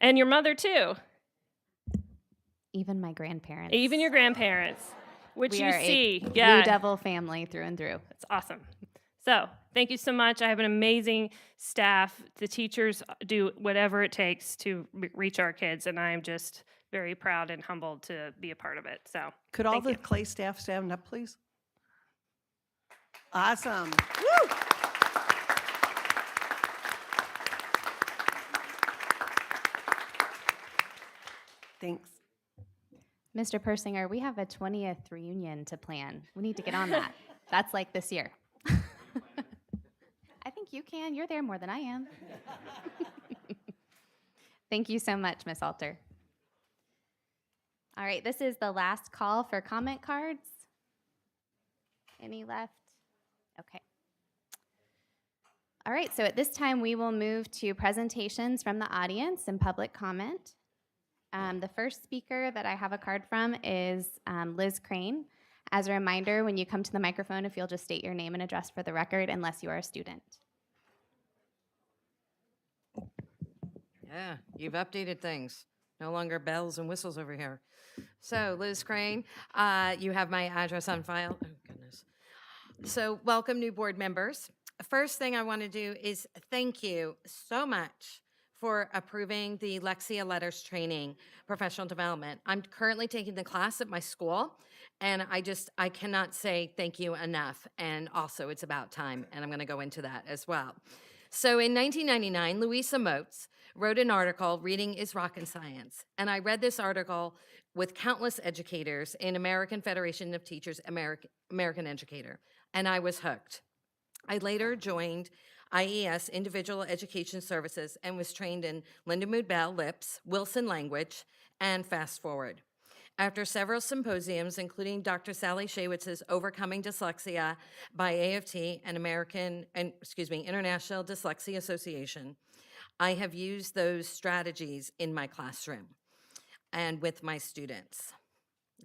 and your mother too. Even my grandparents. Even your grandparents, which We you are see. a Blue Devil family through and through. That's awesome. So thank you so much. I have an amazing staff. The teachers do whatever it takes to reach our kids, and I am just very proud and humbled to be a part of it. So Could all thank the you. Clay staff stand up, please? Awesome. Woo! Thanks. Mr. Persinger, we have a 20th reunion to plan. We need to get on that. That's like this year. I think you can. You're there more than I am. Thank you so much, Ms. Alter. All right, this is the last call for comment cards. Any left? Okay. All right, so at this time, we will move to presentations from the audience and public comment. The first speaker that I have a card from is Liz Crane. As a reminder, when you come to the microphone, if you'll just state your name and address for the record, unless you are a student. Yeah, you've updated things. No longer bells and whistles over here. So, Liz Crane, you have my address on file. Oh, goodness. So, welcome, new board members. First thing I want to do is thank you so much for approving the Lexia Letters Training Professional Development. I'm currently taking the class at my school, and I cannot say thank you enough. And also, it's about time, and I'm going to go into that as well. So in 1999, Louisa Moats wrote an article, Reading is Rocket Science. And I read this article with countless educators in American Federation of Teachers, American Educator, and I was hooked. I later joined IES Individual Education Services and was trained in Lindenwood Bell, LIPS, Wilson Language, and Fast Forward. After several symposiums, including Dr. Sally Shaywitz's Overcoming Dyslexia by AFT and International Dyslexia Association, I have used those strategies in my classroom and with my students.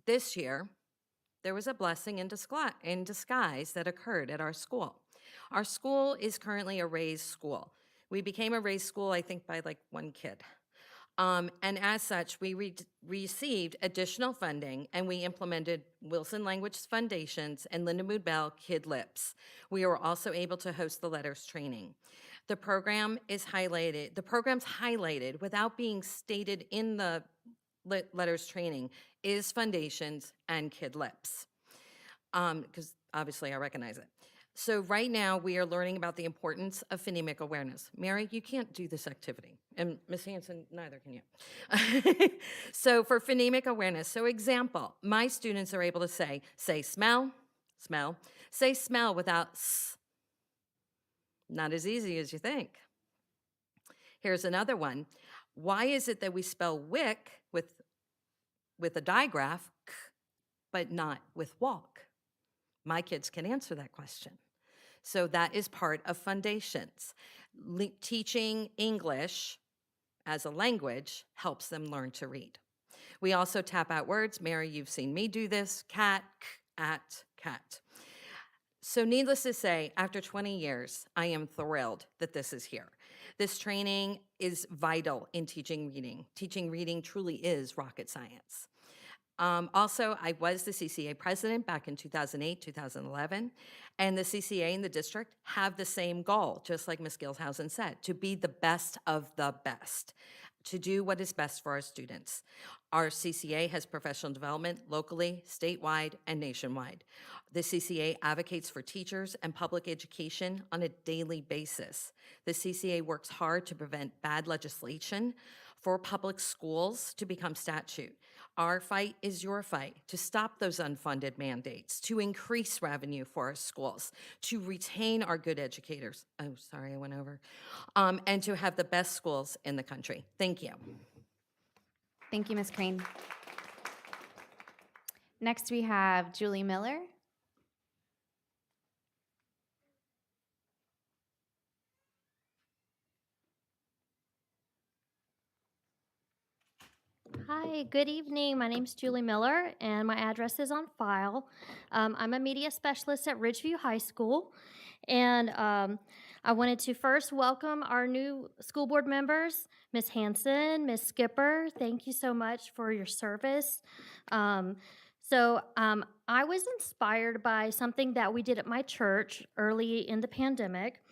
This year, there was a blessing in disguise that occurred at our school. Our school is currently a raised school. We became a raised school, I think, by like one kid. And as such, we received additional funding, and we implemented Wilson Language Foundations and Lindenwood Bell Kid Lips. We were also able to host the letters training. The program is highlighted, the program's highlighted without being stated in the letters training is Foundations and Kid Lips, because obviously I recognize it. So right now, we are learning about the importance of phonemic awareness. Mary, you can't do this activity, and Ms. Hanson, neither can you. So for phonemic awareness, so example, my students are able to say smell, smell, say smell without s. Not as easy as you think. Here's another one. Why is it that we spell wick with a digraph, k, but not with walk? My kids can answer that question. So that is part of foundations. Teaching English as a language helps them learn to read. We also tap out words. Mary, you've seen me do this. Cat, at, cat. So needless to say, after 20 years, I am thrilled that this is here. This training is vital in teaching reading. Teaching reading truly is rocket science. Also, I was the CCA president back in 2008, 2011, and the CCA and the district have the same goal, just like Ms. Gilshausen said, to be the best of the best, to do what is best for our students. Our CCA has professional development locally, statewide, and nationwide. The CCA advocates for teachers and public education on a daily basis. The CCA works hard to prevent bad legislation for public schools to become statute. Our fight is your fight to stop those unfunded mandates, to increase revenue for our schools, to retain our good educators. Oh, sorry, I went over. And to have the best schools in the country. Thank you. Thank you, Ms. Crane. Next, we have Julie Miller. Hi, good evening. My name's Julie Miller, and my address is on file. I'm a media specialist at Ridgeview High School, and I wanted to first welcome our new school board members, Ms. Hanson, Ms. Skipper. Thank you so much for your service. I was inspired by something that we did at my church early in the pandemic,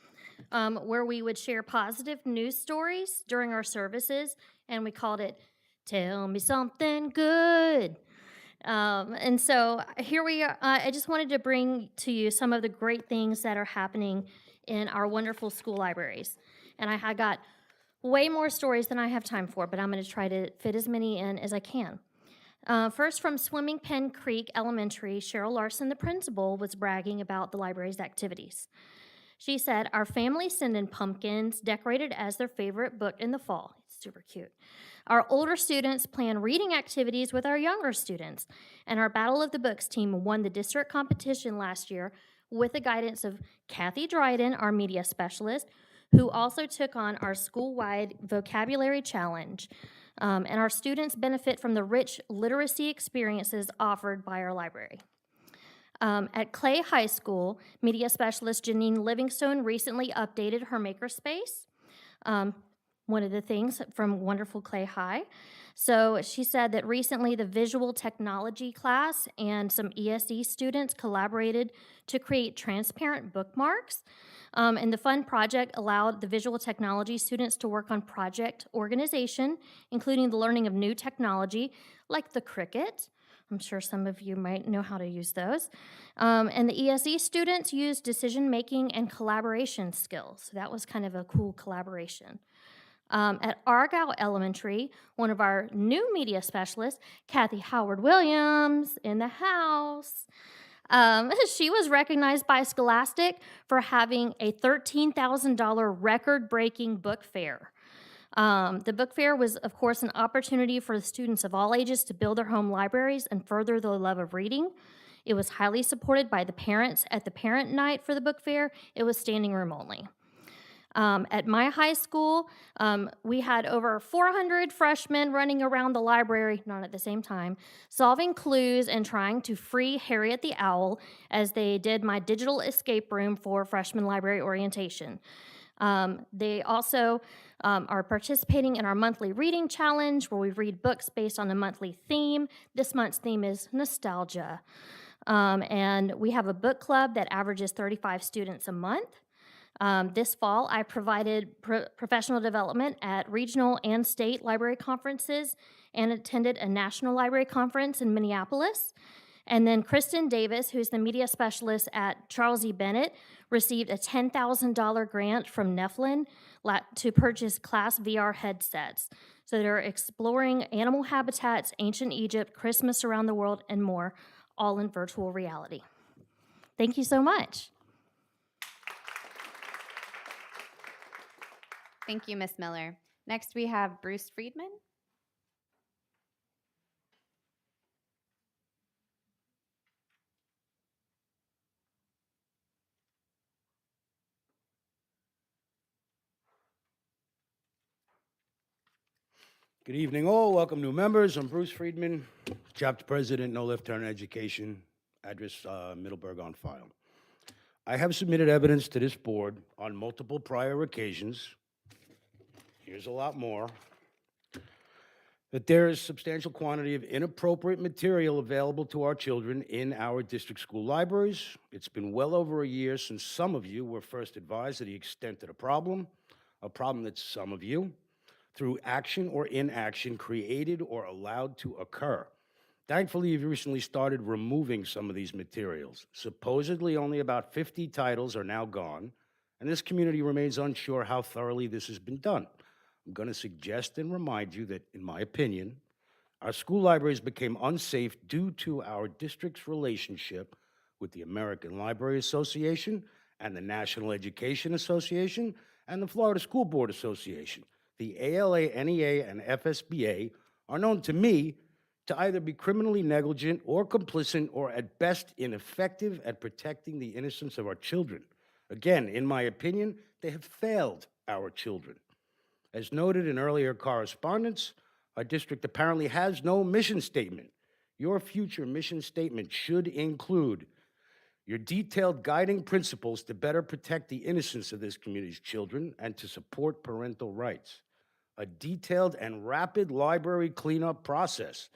where we would share positive news stories during our services, and we called it Tell Me Something Good. And so here we are. I just wanted to bring to you some of the great things that are happening in our wonderful school libraries. And I got way more stories than I have time for, but I'm going to try to fit as many in as I can. First, from Swimming Pen Creek Elementary, Cheryl Larson, the principal, was bragging about the library's activities. She said, "Our family send in pumpkins decorated as their favorite book in the fall." It's super cute. "Our older students plan reading activities with our younger students, and our Battle of the Books team won the district competition last year with the guidance of Kathy Dryden, our media specialist, who also took on our school-wide vocabulary challenge. And our students benefit from the rich literacy experiences offered by our library." At Clay High School, media specialist Janine Livingstone recently updated her makerspace. One of the things from wonderful Clay High. So she said that recently the visual technology class and some ESE students collaborated to create transparent bookmarks. And the fun project allowed the visual technology students to work on project organization, including the learning of new technology like the Cricut. I'm sure some of you might know how to use those. And the ESE students used decision-making and collaboration skills. So that was kind of a cool collaboration. At Argyle Elementary, one of our new media specialists, Kathy Howard-Williams, in the house. She was recognized by Scholastic for having a $13,000 record-breaking book fair. The book fair was, of course, an opportunity for the students of all ages to build their home libraries and further their love of reading. It was highly supported by the parents at the parent night for the book fair. It was standing room only. At my high school, we had over 400 freshmen running around the library, not at the same time, solving clues and trying to free Harriet the Owl as they did my digital escape room for freshman library orientation. They also are participating in our monthly reading challenge where we read books based on a monthly theme. This month's theme is nostalgia. And we have a book club that averages 35 students a month. This fall, I provided professional development at regional and state library conferences and attended a national library conference in Minneapolis. And then Kristen Davis, who's the media specialist at Charles E. Bennett, received a $10,000 grant from Nephlin to purchase Class VR headsets. So they're exploring animal habitats, ancient Egypt, Christmas around the world, and more, all in virtual reality. Thank you so much. Thank you, Ms. Miller. Next, we have Bruce Friedman. Good evening, all. Welcome, new members. I'm Bruce Friedman, Chapter President, No Left Turn Education, address Middleburg on file. I have submitted evidence to this board on multiple prior occasions. Here's a lot more. That there is substantial quantity of inappropriate material available to our children in our district school libraries. It's been well over a year since some of you were first advised of the extent of the problem, a problem that some of you, through action or inaction, created or allowed to occur. Thankfully, you've recently started removing some of these materials. Supposedly, only about 50 titles are now gone, and this community remains unsure how thoroughly this has been done. I'm going to suggest and remind you that, in my opinion, our school libraries became unsafe due to our district's relationship with the American Library Association and the National Education Association and the Florida School Board Association. The ALA, NEA, and FSBA are known to me to either be criminally negligent or complicit or at best ineffective at protecting the innocence of our children. Again, in my opinion, they have failed our children. As noted in earlier correspondence, our district apparently has no mission statement. Your future mission statement should include your detailed guiding principles to better protect the innocence of this community's children and to support parental rights, a detailed and rapid library cleanup process,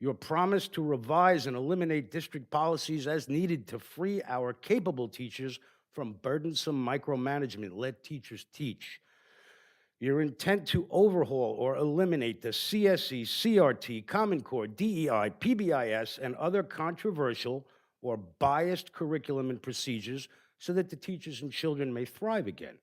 your promise to revise and eliminate district policies as needed to free our capable teachers from burdensome micromanagement. Let teachers teach. Your intent to overhaul or eliminate the CSE, CRT, Common Core, DEI, PBIS, and other controversial or biased curriculum and procedures so that the teachers and children may thrive again.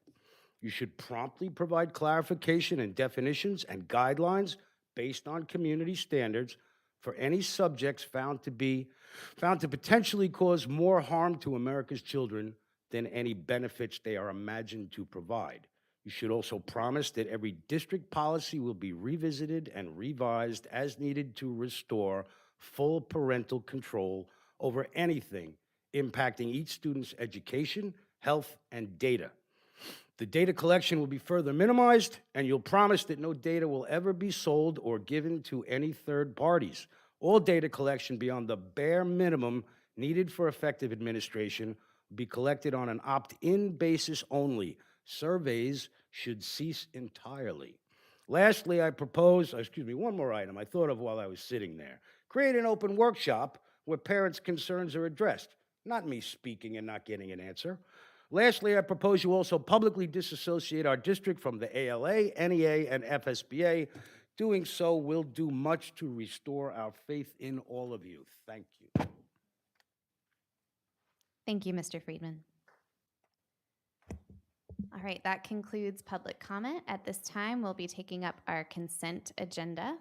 You should promptly provide clarification and definitions and guidelines based on community standards for any subjects found to potentially cause more harm to America's children than any benefits they are imagined to provide. You should also promise that every district policy will be revisited and revised as needed to restore full parental control over anything impacting each student's education, health, and data. The data collection will be further minimized, and you'll promise that no data will ever be sold or given to any third parties. All data collection beyond the bare minimum needed for effective administration will be collected on an opt-in basis only. Surveys should cease entirely. Lastly, I propose, one more item I thought of while I was sitting there. Create an open workshop where parents' concerns are addressed, not me speaking and not getting an answer. Lastly, I propose you also publicly disassociate our district from the ALA, NEA, and FSBA. Doing so will do much to restore our faith in all of you. Thank you. Thank you, Mr. Friedman. All right, that concludes public comment. At this time, we'll be taking up our consent agenda.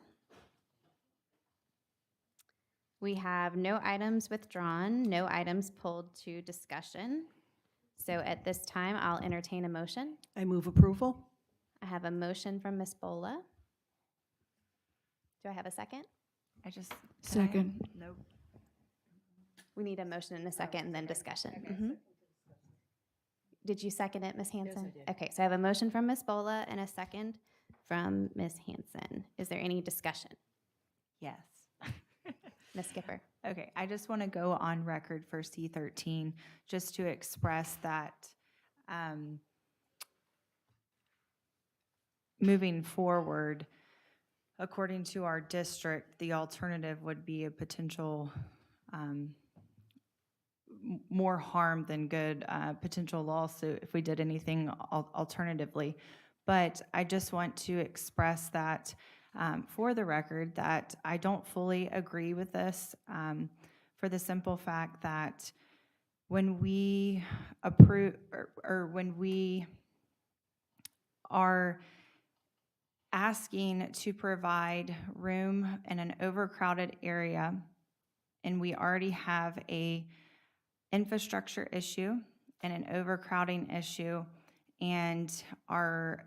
We have no items withdrawn, no items pulled to discussion. So at this time, I'll entertain a motion. I move approval. I have a motion from Ms. Bola. Do I have a second? Second. No. We need a motion and a second and then discussion. Mhm. Did you second it, Ms. Hanson? Yes, I did. Okay, so I have a motion from Ms. Bola and a second from Ms. Hanson. Is there any discussion? Yes. Ms. Skipper? Okay, I just want to go on record for C13, just to express that moving forward, according to our district, the alternative would be a potential more harm than good potential lawsuit if we did anything alternatively. But I just want to express that for the record that I don't fully agree with this for the simple fact that when we approve, or when we are asking to provide room in an overcrowded area, and we already have a infrastructure issue and an overcrowding issue, and our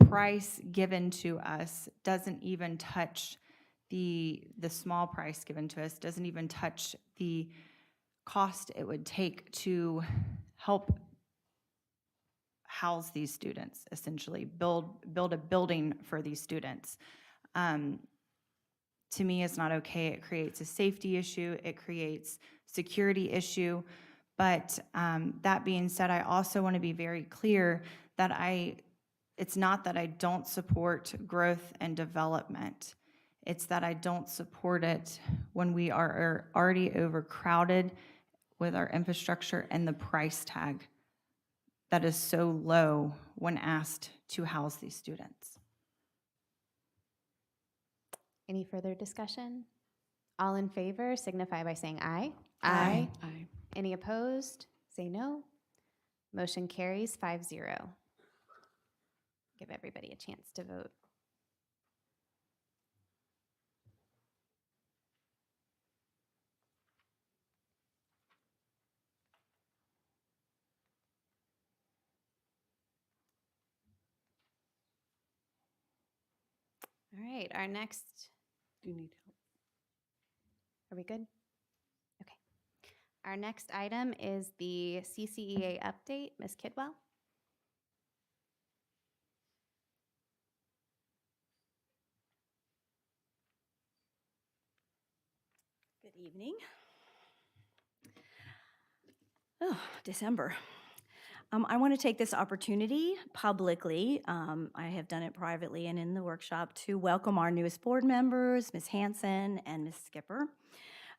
price given to us doesn't even touch the small price given to us, doesn't even touch the cost it would take to help house these students, essentially build a building for these students. To me, it's not okay. It creates a safety issue. It creates security issue. But that being said, I also want to be very clear that it's not that I don't support growth and development. It's that I don't support it when we are already overcrowded with our infrastructure and the price tag that is so low when asked to house these students. Any further discussion? All in favor signify by saying aye. Aye. Aye. Any opposed? Say no. Motion carries 5-0. Give everybody a chance to vote. All right, our next, Do you need help? are we good? Okay. Our next item is the CCEA update. Ms. Kidwell? Good evening. Oh, December. I want to take this opportunity publicly, I have done it privately and in the workshop, to welcome our newest board members, Ms. Hanson and Ms. Skipper,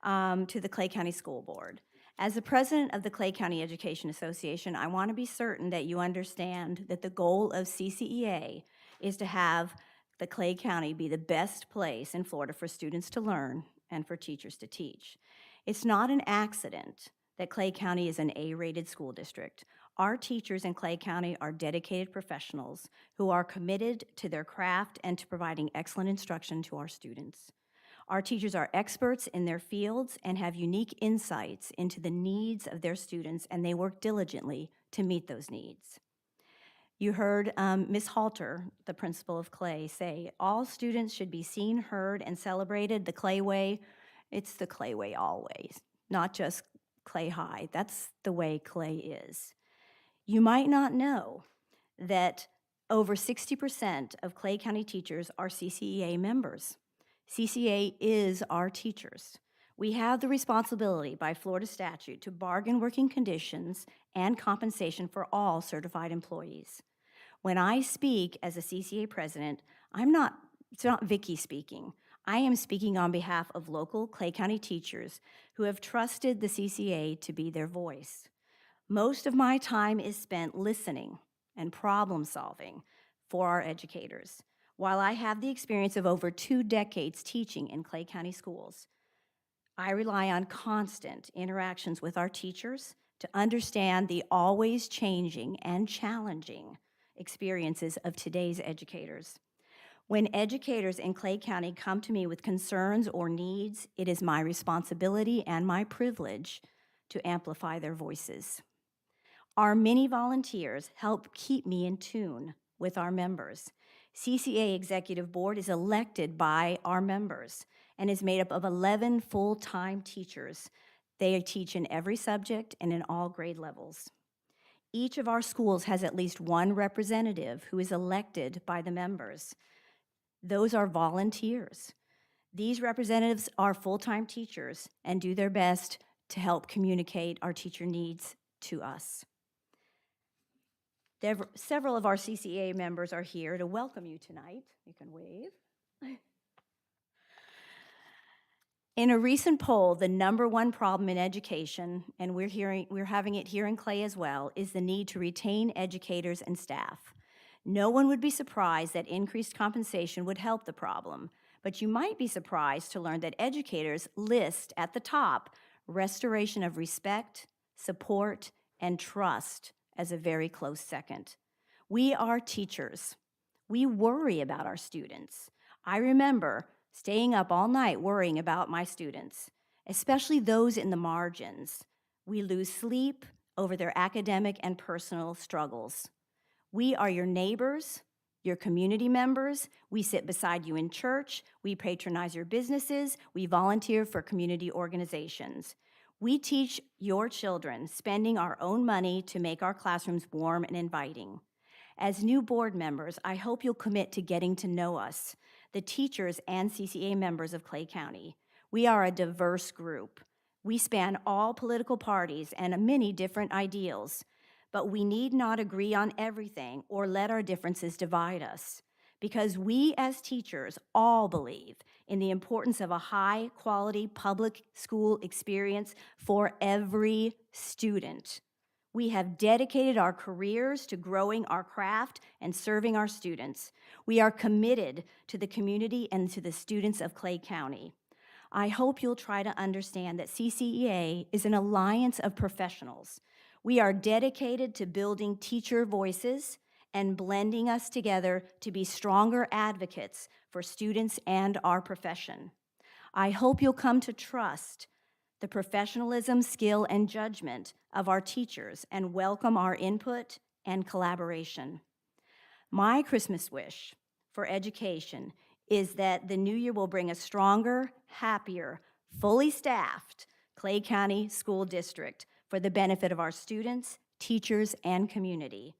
to the Clay County School Board. As the president of the Clay County Education Association, I want to be certain that you understand that the goal of CCEA is to have the Clay County be the best place in Florida for students to learn and for teachers to teach. It's not an accident that Clay County is an A-rated school district. Our teachers in Clay County are dedicated professionals who are committed to their craft and to providing excellent instruction to our students. Our teachers are experts in their fields and have unique insights into the needs of their students, and they work diligently to meet those needs. You heard Ms. Halter, the principal of Clay, say all students should be seen, heard, and celebrated the Clay way. It's the Clay way always, not just Clay High. That's the way Clay is. You might not know that over 60% of Clay County teachers are CCEA members. CCEA is our teachers. We have the responsibility by Florida statute to bargain working conditions and compensation for all certified employees. When I speak as a CCEA president, it's not Vicki speaking. I am speaking on behalf of local Clay County teachers who have trusted the CCEA to be their voice. Most of my time is spent listening and problem solving for our educators. While I have the experience of over 2 decades teaching in Clay County schools, I rely on constant interactions with our teachers to understand the always changing and challenging experiences of today's educators. When educators in Clay County come to me with concerns or needs, it is my responsibility and my privilege to amplify their voices. Our many volunteers help keep me in tune with our members. CCEA Executive Board is elected by our members and is made up of 11 full-time teachers. They teach in every subject and in all grade levels. Each of our schools has at least one representative who is elected by the members. Those are volunteers. These representatives are full-time teachers and do their best to help communicate our teacher needs to us. Several of our CCEA members are here to welcome you tonight. You can wave. In a recent poll, the #1 problem in education, and we're having it here in Clay as well, is the need to retain educators and staff. No one would be surprised that increased compensation would help the problem, But you might be surprised to learn that educators list at the top restoration of respect, support, and trust as a very close second. We are teachers. We worry about our students. I remember staying up all night worrying about my students, especially those in the margins. We lose sleep over their academic and personal struggles. We are your neighbors, your community members. We sit beside you in church. We patronize your businesses. We volunteer for community organizations. We teach your children, spending our own money to make our classrooms warm and inviting. As new board members, I hope you'll commit to getting to know us, the teachers and CCA members of Clay County. We are a diverse group. We span all political parties and many different ideals, but we need not agree on everything or let our differences divide us, because we as teachers all believe in the importance of a high-quality public school experience for every student. We have dedicated our careers to growing our craft and serving our students. We are committed to the community and to the students of Clay County. I hope you'll try to understand that CCEA is an alliance of professionals. We are dedicated to building teacher voices and blending us together to be stronger advocates for students and our profession. I hope you'll come to trust the professionalism, skill, and judgment of our teachers and welcome our input and collaboration. My Christmas wish for education is that the new year will bring a stronger, happier, fully staffed Clay County School District for the benefit of our students, teachers, and community.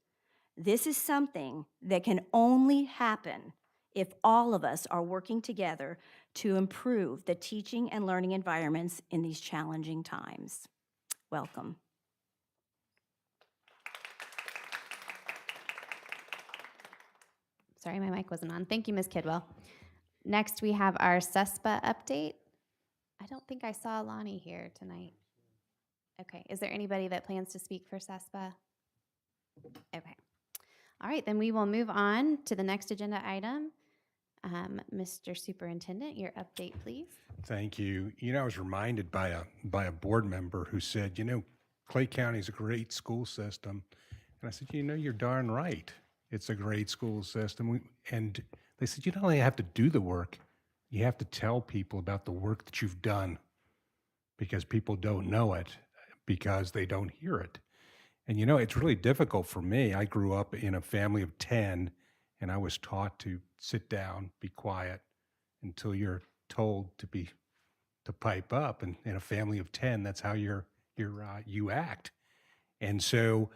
This is something that can only happen if all of us are working together to improve the teaching and learning environments in these challenging times. Welcome. Sorry, my mic wasn't on. Thank you, Ms. Kidwell. Next, we have our CESPA update. I don't think I saw Lonnie here tonight. Okay, is there anybody that plans to speak for CESPA? Okay. All right, then we will move on to the next agenda item. Mr. Superintendent, your update, please. Thank you. You know, I was reminded by a board member who said, you know, Clay County is a great school system. And I said, you know, you're darn right. It's a great school system. And they said, you not only have to do the work, you have to tell people about the work that you've done, because people don't know it because they don't hear it. And you know, it's really difficult for me. I grew up in a family of 10, and I was taught to sit down, be quiet until you're told to pipe up. And in a family of 10, that's how you act. And so,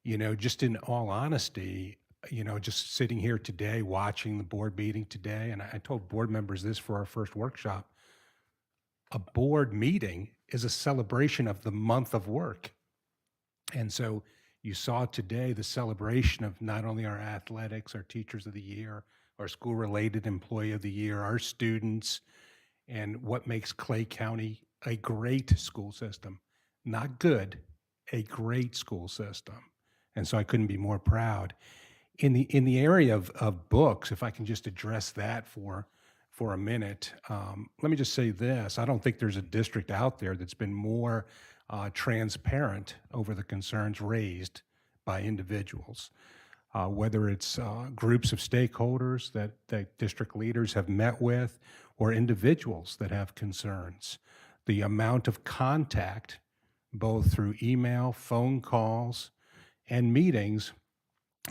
you know, just in all honesty, you know, just sitting here today, watching the board meeting today, and I told board members this for our first workshop, a board meeting is a celebration of the month of work. And so you saw today the celebration of not only our athletics, our teachers of the year, our school-related employee of the year, our students, and what makes Clay County a great school system. Not good, a great school system. And so I couldn't be more proud. In the area of books, if I can just address that for a minute, let me just say this. I don't think there's a district out there that's been more transparent over the concerns raised by individuals, whether it's groups of stakeholders that district leaders have met with, or individuals that have concerns. The amount of contact, both through email, phone calls, and meetings,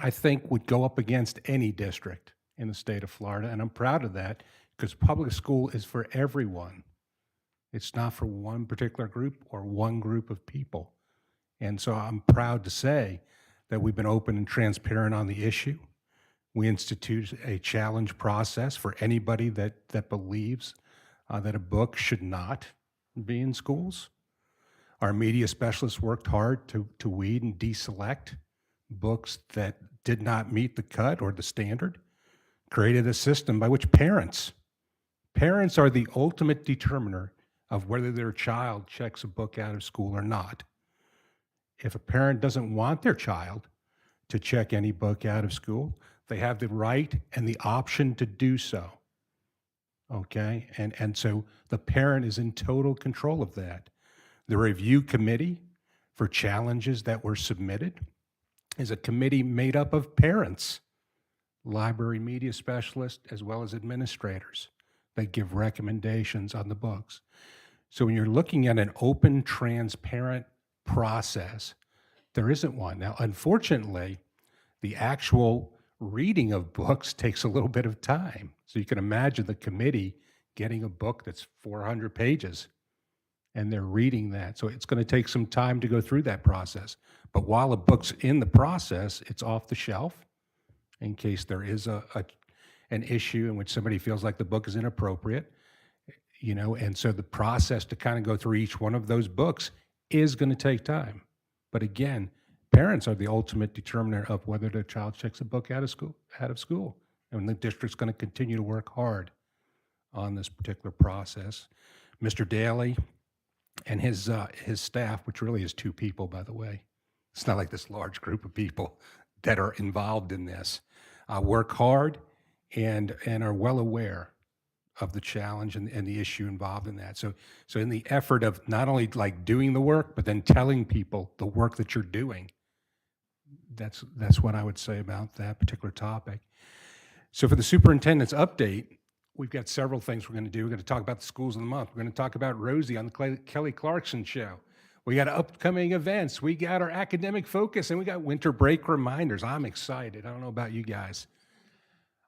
I think would go up against any district in the state of Florida, and I'm proud of that, because public school is for everyone. It's not for one particular group or one group of people. And so I'm proud to say that we've been open and transparent on the issue. We institute a challenge process for anybody that believes that a book should not be in schools. Our media specialists worked hard to weed and deselect books that did not meet the cut or the standard, created a system by which parents are the ultimate determiner of whether their child checks a book out of school or not. If a parent doesn't want their child to check any book out of school, they have the right and the option to do so. okay? And so the parent is in total control of that. The review committee for challenges that were submitted is a committee made up of parents, library media specialists, as well as administrators that give recommendations on the books. So when you're looking at an open, transparent process, there isn't one. Now, unfortunately, the actual reading of books takes a little bit of time. So you can imagine the committee getting a book that's 400 pages and they're reading that. So it's going to take some time to go through that process. But while a book's in the process, it's off the shelf in case there is an issue in which somebody feels like the book is inappropriate, you know, and so the process to kind of go through each one of those books is going to take time. But again, parents are the ultimate determiner of whether their child checks a book out of school. And the district's going to continue to work hard on this particular process. Mr. Daly and his staff, which really is 2 people, by the way. It's not like this large group of people that are involved in this, work hard and are well aware of the challenge and the issue involved in that. So in the effort of not only like doing the work, but then telling people the work that you're doing, that's what I would say about that particular topic. So for the superintendent's update, we've got several things we're going to do. We're going to talk about the schools of the month. We're going to talk about Rosie on the Kelly Clarkson show. We got upcoming events. We got our academic focus, and we got winter break reminders. I'm excited. I don't know about you guys.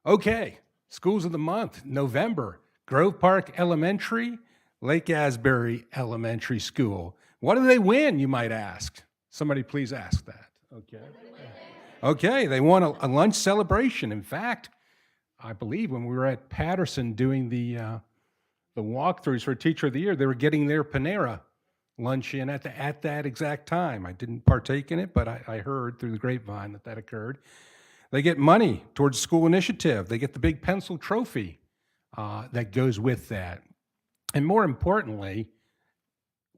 Okay, schools of the month, November, Grove Park Elementary, Lake Asbury Elementary School. What do they win, you might ask? Somebody please ask that. Okay. Okay, they won a lunch celebration. In fact, I believe when we were at Patterson doing the walkthroughs for Teacher of the Year, they were getting their Panera lunch in at that exact time. I didn't partake in it, but I heard through the grapevine that occurred. They get money towards school initiative. They get the big pencil trophy that goes with that. And more importantly,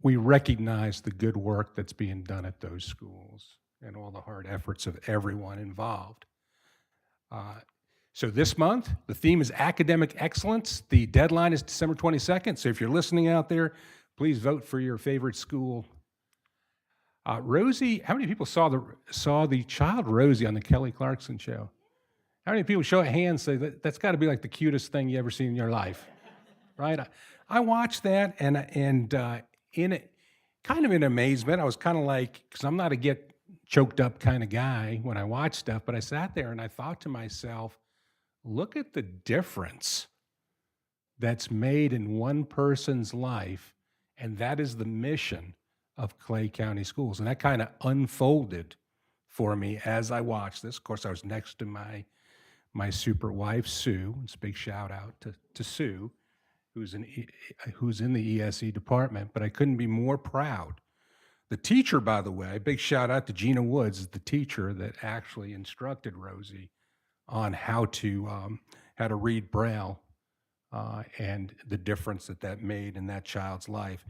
we recognize the good work that's being done at those schools and all the hard efforts of everyone involved. So this month, the theme is academic excellence. The deadline is December 22nd. So if you're listening out there, please vote for your favorite school. Rosie, how many people saw the child Rosie on the Kelly Clarkson show? How many people show of hands say that's got to be like the cutest thing you ever seen in your life, right? I watched that and in it, kind of in amazement. I was kind of like, because I'm not a get choked up kind of guy when I watch stuff, but I sat there and I thought to myself, look at the difference that's made in one person's life, and that is the mission of Clay County Schools. And that kind of unfolded for me as I watched this. Of course, I was next to my super wife, Sue. It's a big shout out to Sue, who's in the ESE department, but I couldn't be more proud. The teacher, by the way, big shout out to Gina Woods, is the teacher that actually instructed Rosie on how to read Braille and the difference that made in that child's life.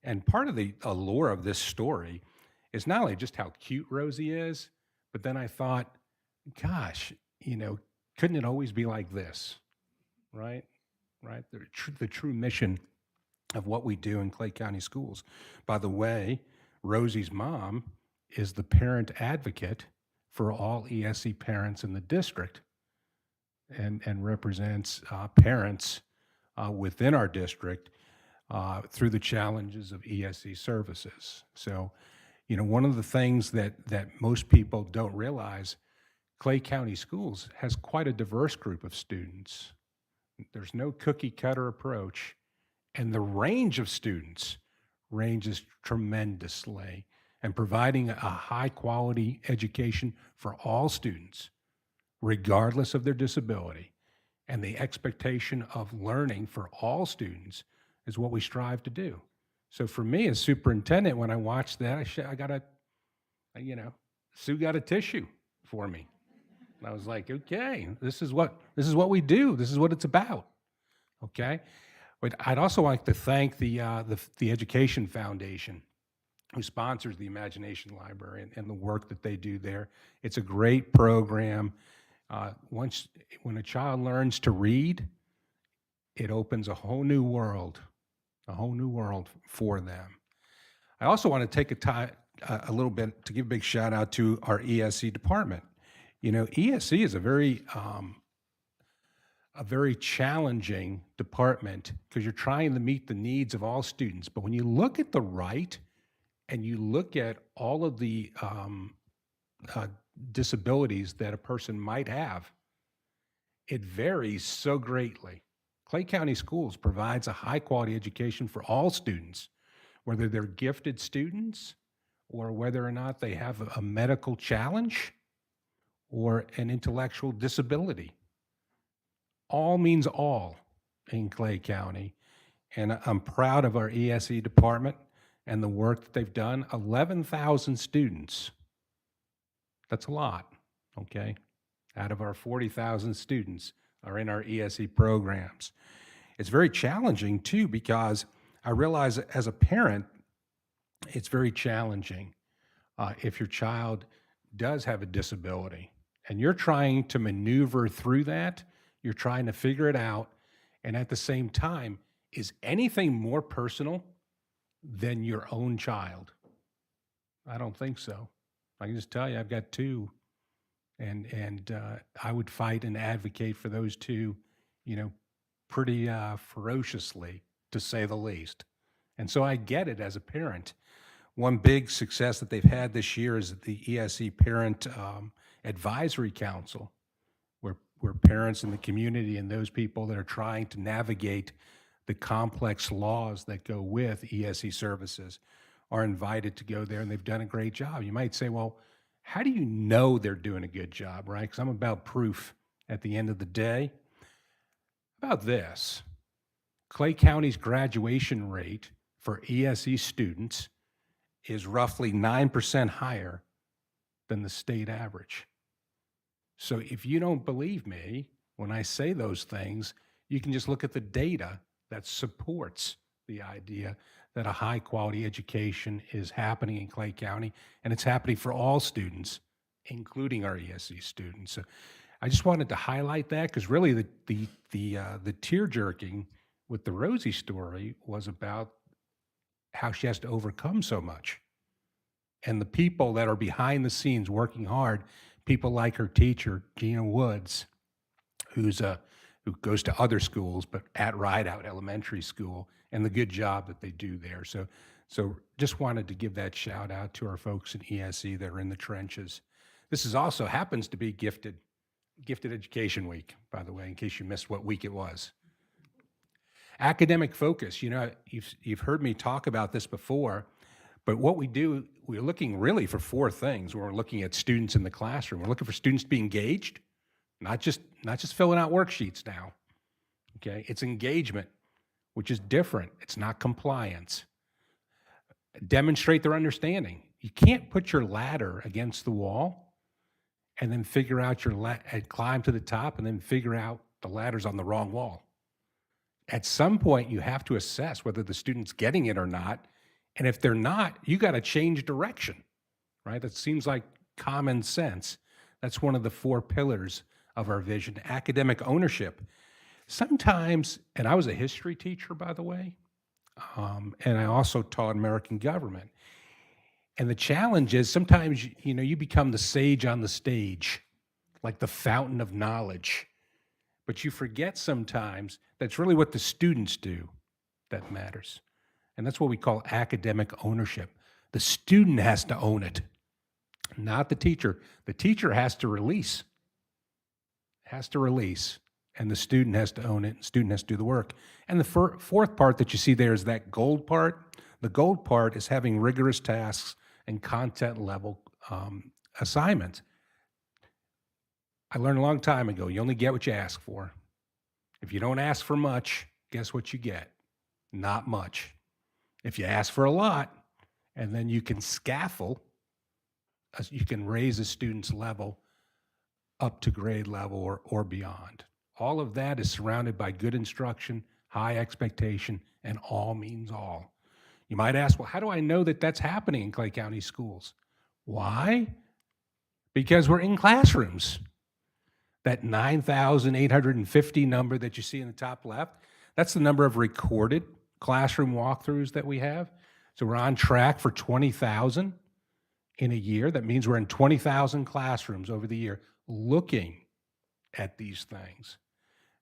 And part of the allure of this story is not only just how cute Rosie is, but then I thought, gosh, couldn't it always be like this, right? Right? The true mission of what we do in Clay County Schools. By the way, Rosie's mom is the parent advocate for all ESE parents in the district and represents parents within our district through the challenges of ESE services. So, one of the things that most people don't realize, Clay County Schools has quite a diverse group of students. There's no cookie cutter approach, and the range of students ranges tremendously, and providing a high quality education for all students, regardless of their disability, and the expectation of learning for all students is what we strive to do. So for me as superintendent, when I watched that, Sue got a tissue for me. And I was like, okay, this is what we do. This is what it's about. Okay. But I'd also like to thank the Education Foundation, who sponsors the Imagination Library and the work that they do there. It's a great program. When a child learns to read, it opens a whole new world for them. I also want to take a little bit to give a big shout out to our ESE department. You know, ESE is a very challenging department because you're trying to meet the needs of all students. But when you look at the right and you look at all of the disabilities that a person might have, it varies so greatly. Clay County Schools provides a high-quality education for all students, whether they're gifted students or whether or not they have a medical challenge or an intellectual disability. All means all in Clay County. And I'm proud of our ESE department and the work that they've done. 11,000 students. That's a lot, okay? Out of our 40,000 students are in our ESE programs. It's very challenging too, because I realize that as a parent, it's very challenging if your child does have a disability and you're trying to maneuver through that, you're trying to figure it out, and at the same time, is anything more personal than your own child? I don't think so. I can just tell you, I've got two, and I would fight and advocate for those two, you know, pretty ferociously, to say the least. And so I get it as a parent. One big success that they've had this year is the ESE Parent Advisory Council, where parents in the community and those people that are trying to navigate the complex laws that go with ESE services are invited to go there, and they've done a great job. You might say, well, how do you know they're doing a good job, right? Because I'm about proof at the end of the day. How about this? Clay County's graduation rate for ESE students is roughly 9% higher than the state average. So if you don't believe me when I say those things, you can just look at the data that supports the idea that a high-quality education is happening in Clay County, and it's happening for all students, including our ESE students. So I just wanted to highlight that because really the tear-jerking with the Rosie story was about how she has to overcome so much. And the people that are behind the scenes working hard, people like her teacher, Gina Woods, who goes to other schools, but at Rideout Elementary School, and the good job that they do there. So just wanted to give that shout out to our folks in ESE that are in the trenches. This is also happens to be Gifted Education Week, by the way, in case you missed what week it was. Academic focus, you know, you've heard me talk about this before, but what we do, we're looking really for four things when we're looking at students in the classroom. We're looking for students to be engaged, not just filling out worksheets now, okay? It's engagement, which is different. It's not compliance. Demonstrate their understanding. You can't put your ladder against the wall and then figure out climb to the top and then figure out the ladder's on the wrong wall. At some point, you have to assess whether the student's getting it or not. And if they're not, you got to change direction, right? That seems like common sense. That's one of the four pillars of our vision. Academic ownership. Sometimes, and I was a history teacher, by the way, and I also taught American government. And the challenge is sometimes, you know, you become the sage on the stage, like the fountain of knowledge. But you forget sometimes that's really what the students do that matters. And that's what we call academic ownership. The student has to own it, not the teacher. The teacher has to release, and the student has to own it, and the student has to do the work. And the fourth part that you see there is that gold part. The gold part is having rigorous tasks and content level assignments. I learned a long time ago, you only get what you ask for. If you don't ask for much, guess what you get? Not much. If you ask for a lot, and then you can scaffold, you can raise a student's level up to grade level or beyond. All of that is surrounded by good instruction, high expectation, and all means all. You might ask, well, how do I know that that's happening in Clay County schools? Why? Because we're in classrooms. That 9,850 number that you see in the top left, That's the number of recorded classroom walkthroughs that we have. So we're on track for 20,000 in a year. That means we're in 20,000 classrooms over the year looking at these things.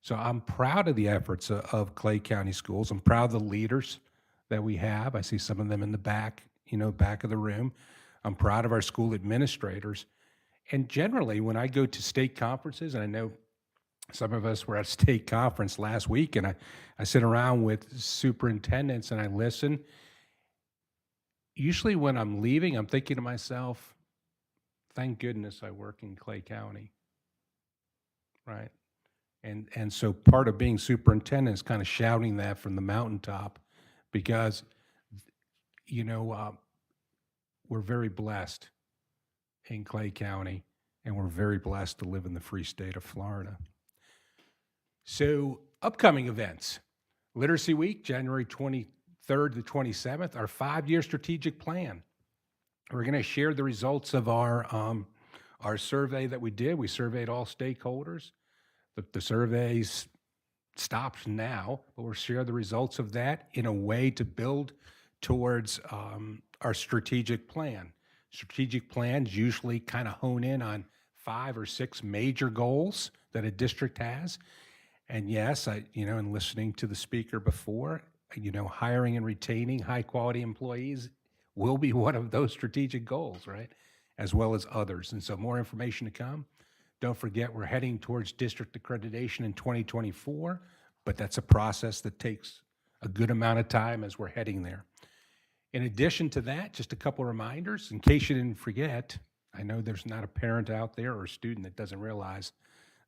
So I'm proud of the efforts of Clay County Schools. I'm proud of the leaders that we have. I see some of them in the back, back of the room. I'm proud of our school administrators. And generally, when I go to state conferences, and I know some of us were at a state conference last week, and I sit around with superintendents and I listen. Usually when I'm leaving, I'm thinking to myself, thank goodness I work in Clay County, right? And so part of being superintendent is kind of shouting that from the mountaintop because, we're very blessed in Clay County, and we're very blessed to live in the free state of Florida. So upcoming events, Literacy Week, January 23rd to 27th, our 5-year strategic plan. We're going to share the results of our survey that we did. We surveyed all stakeholders. The surveys stops now, but we'll share the results of that in a way to build towards our strategic plan. Strategic plans usually kind of hone in on 5 or 6 major goals that a district has. And yes, in listening to the speaker before, hiring and retaining high-quality employees will be one of those strategic goals, right? As well as others. And so more information to come. Don't forget, we're heading towards district accreditation in 2024, but that's a process that takes a good amount of time as we're heading there. In addition to that, just a couple reminders, in case you didn't forget, I know there's not a parent out there or a student that doesn't realize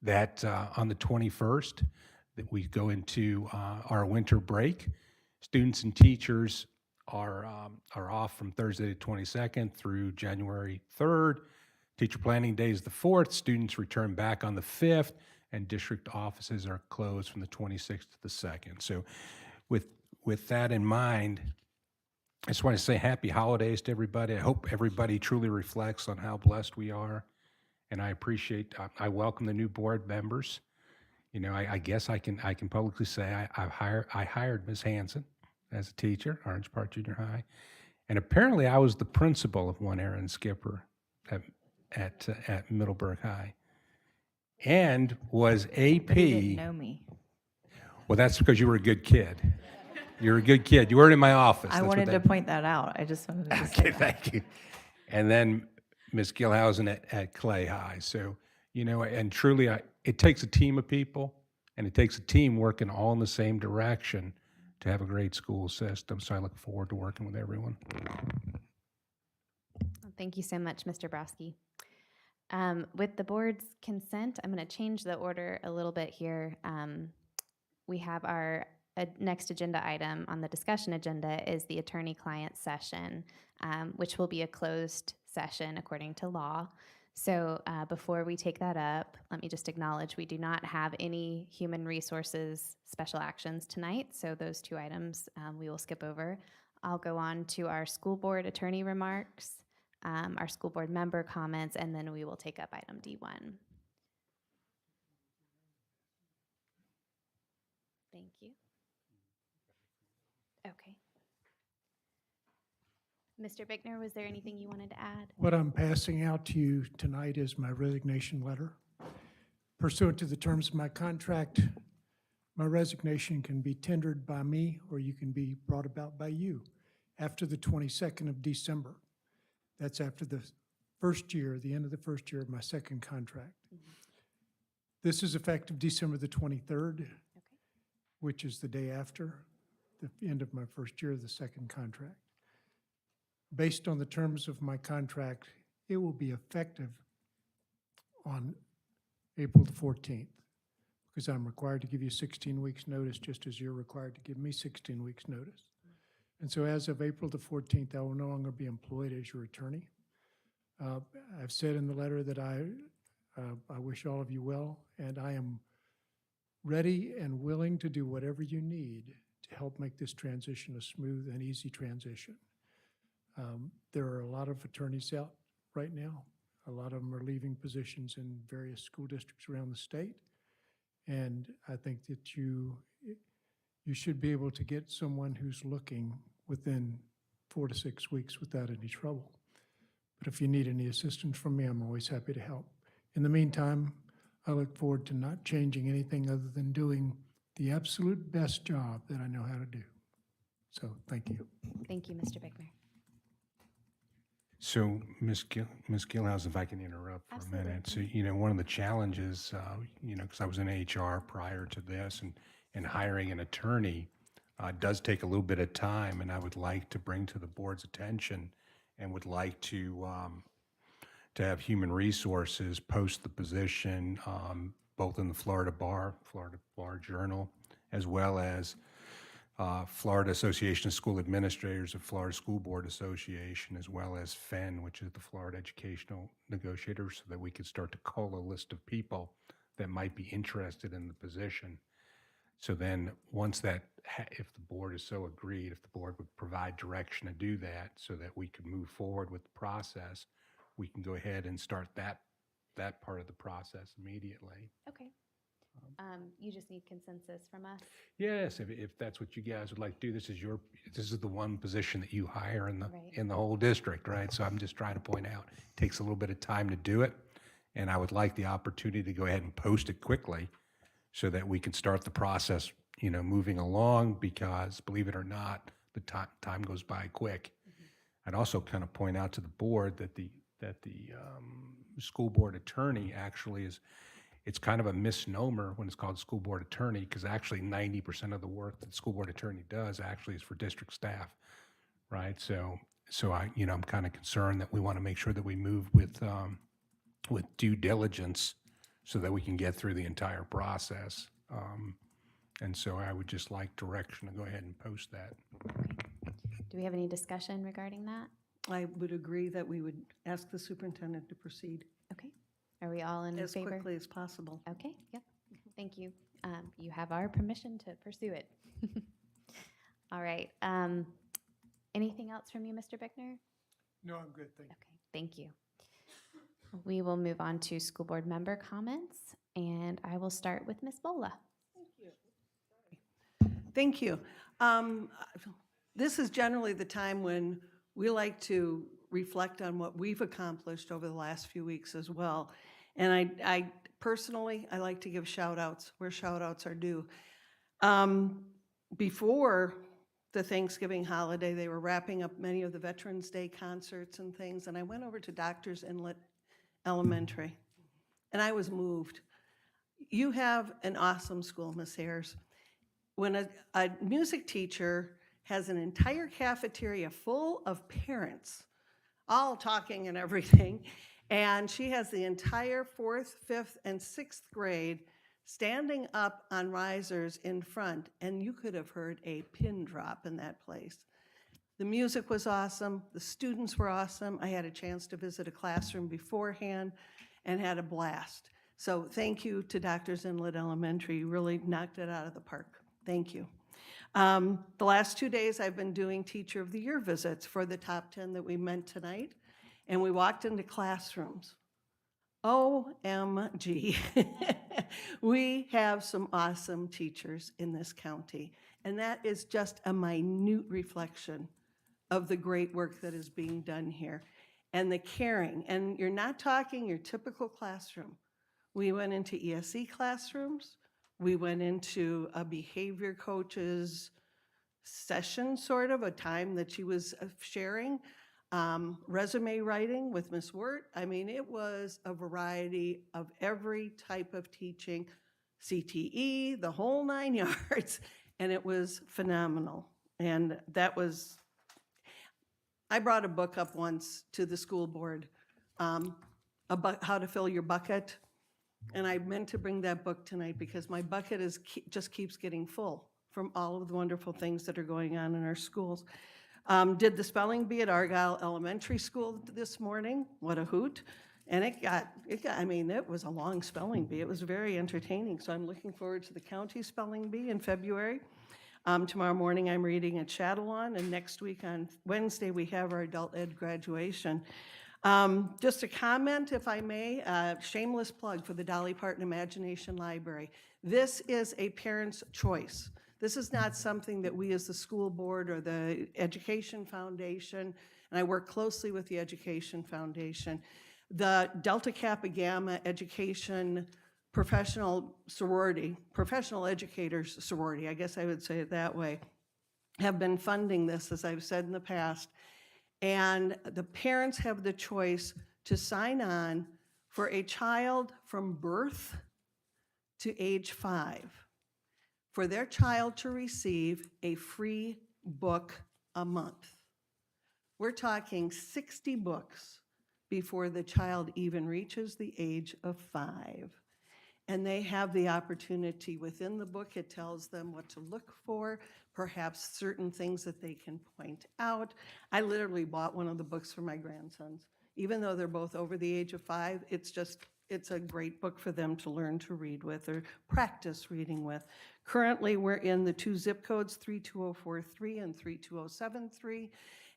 that on the 21st, that we go into our winter break. Students and teachers are off from Thursday the 22nd through January 3rd. Teacher planning day is the 4th. Students return back on the 5th, and district offices are closed from the 26th to the 2nd. So with that in mind, I just want to say happy holidays to everybody. I hope everybody truly reflects on how blessed we are. And I welcome the new board members. I guess I can publicly say I hired Ms. Hanson as a teacher, Orange Park Junior High. And apparently I was the principal of one Aaron Skipper at Middleburg High, and was AP. But he didn't know me. Well, that's because you were a good kid. You're a good kid. You weren't in my office. I That's what wanted to that- point that out. I just wanted to say Okay, that. thank you. And then Ms. Gilhausen at Clay High. So, and truly, it takes a team of people, and it takes a team working all in the same direction to have a great school system. So I look forward to working with everyone. Thank you so much, Mr. Brosky. With the board's consent, I'm going to change the order a little bit here. We have our next agenda item on the discussion agenda is the attorney-client session, which will be a closed session according to law. So before we take that up, let me just acknowledge we do not have any human resources special actions tonight. So those 2 items we will skip over. I'll go on to our school board attorney remarks, our school board member comments, and then we will take up item D1. Thank you. Okay. Mr. Bickner, was there anything you wanted to add? What I'm passing out to you tonight is my resignation letter. Pursuant to the terms of my contract, my resignation can be tendered by me or you can be brought about by you after the 22nd of December. That's after the first year, the end of the first year of my second contract. This is effective December the 23rd, which is the day after the end of my first year of the second contract. Based on the terms of my contract, it will be effective on April the 14th, because I'm required to give you 16 weeks' notice, just as you're required to give me 16 weeks' notice. And so as of April the 14th, I will no longer be employed as your attorney. I've said in the letter that I wish all of you well, and I am ready and willing to do whatever you need to help make this transition a smooth and easy transition. There are a lot of attorneys out right now. A lot of them are leaving positions in various school districts around the state. And I think that you you should be able to get someone who's looking within 4 to 6 weeks without any trouble. But if you need any assistance from me, I'm always happy to help. In the meantime, I look forward to not changing anything other than doing the absolute best job that I know how to do. So, thank you. Thank you, Mr. Bickner. So, Ms. Gilhouse, if I can interrupt for a minute. So, one of the challenges, because I was in HR prior to this, and hiring an attorney does take a little bit of time, and I would like to bring to the board's attention and would like to have Human Resources post the position both in the Florida Bar Journal, as well as Florida Association of School Administrators of Florida School Board Association, as well as FEN, which is the Florida Educational Negotiators, so that we could start to cull a list of people that might be interested in the position. So then, once that, if the board is so agreed, if the board would provide direction to do that so that we could move forward with the process, we can go ahead and start that part of the process immediately. Okay. You just need consensus from us. Yes, if that's what you guys would like to do, this is the one position that you hire in the Right. in the whole district, right? So I'm just trying to point out, it takes a little bit of time to do it, and I would like the opportunity to go ahead and post it quickly so that we can start the process, moving along, because believe it or not, the time goes by quick. I'd also kind of point out to the board that the school board attorney actually it's kind of a misnomer when it's called school board attorney, because actually 90% of the work that the school board attorney does actually is for district staff, right? So I'm kind of concerned that we want to make sure that we move with due diligence so that we can get through the entire process. And so I would just like direction to go ahead and post that. Do we have any discussion regarding that? I would agree that we would ask the superintendent to proceed Okay. Are we all in as favor? quickly as possible. Okay, yep. Thank you. You have our permission to pursue it. All right. Anything else from you, Mr. Bickner? No, I'm good, thank you. Okay, thank you. We will move on to school board member comments, and I will start with Ms. Bola. Thank you. This is generally the time when we like to reflect on what we've accomplished over the last few weeks as well. And I personally, I like to give shout outs where shout outs are due. Before the Thanksgiving holiday, they were wrapping up many of the Veterans Day concerts and things, and I went over to Doctors Inlet Elementary, and I was moved. You have an awesome school, Ms. Ayers. When a music teacher has an entire cafeteria full of parents, all talking and everything, and she has the entire 4th, 5th, and 6th grade standing up on risers in front, and you could have heard a pin drop in that place. The music was awesome. The students were awesome. I had a chance to visit a classroom beforehand and had a blast. So thank you to Doctors Inlet Elementary. You really knocked it out of the park. Thank you. The last 2 days, I've been doing Teacher of the Year visits for the top 10 that we met tonight, and we walked into classrooms. OMG. We have some awesome teachers in this county, and that is just a minute reflection of the great work that is being done here and the caring. And you're not talking your typical classroom. We went into ESE classrooms. We went into a behavior coach's session, sort of, a time that she was sharing, resume writing with Ms. Wirt. I mean, it was a variety of every type of teaching, CTE, the whole 9 yards, and it was phenomenal. And that was, I brought a book up once to the school board, about how to fill your bucket. And I meant to bring that book tonight because my bucket just keeps getting full from all of the wonderful things that are going on in our schools. Did the spelling bee at Argyle Elementary School this morning. What a hoot. And it got, I mean, it was a long spelling bee. It was very entertaining. So I'm looking forward to the county spelling bee in February. Tomorrow morning, I'm reading at Chatelawn, and next week on Wednesday, we have our adult ed graduation. Just a comment, if I may, shameless plug for the Dolly Parton Imagination Library. This is a parent's choice. This is not something that we as the school board or the Education Foundation, and I work closely with the Education Foundation, the Delta Kappa Gamma Education Professional Sorority, Professional Educators Sorority, I guess I would say it that way, have been funding this, as I've said in the past. And the parents have the choice to sign on for a child from birth to age 5, for their child to receive a free book a month. We're talking 60 books before the child even reaches the age of 5. And they have the opportunity within the book, it tells them what to look for, perhaps certain things that they can point out. I literally bought one of the books for my grandsons. Even though they're both over the age of 5, it's a great book for them to learn to read with or practice reading with. Currently, we're in the 2 zip codes, 32043 and 32073,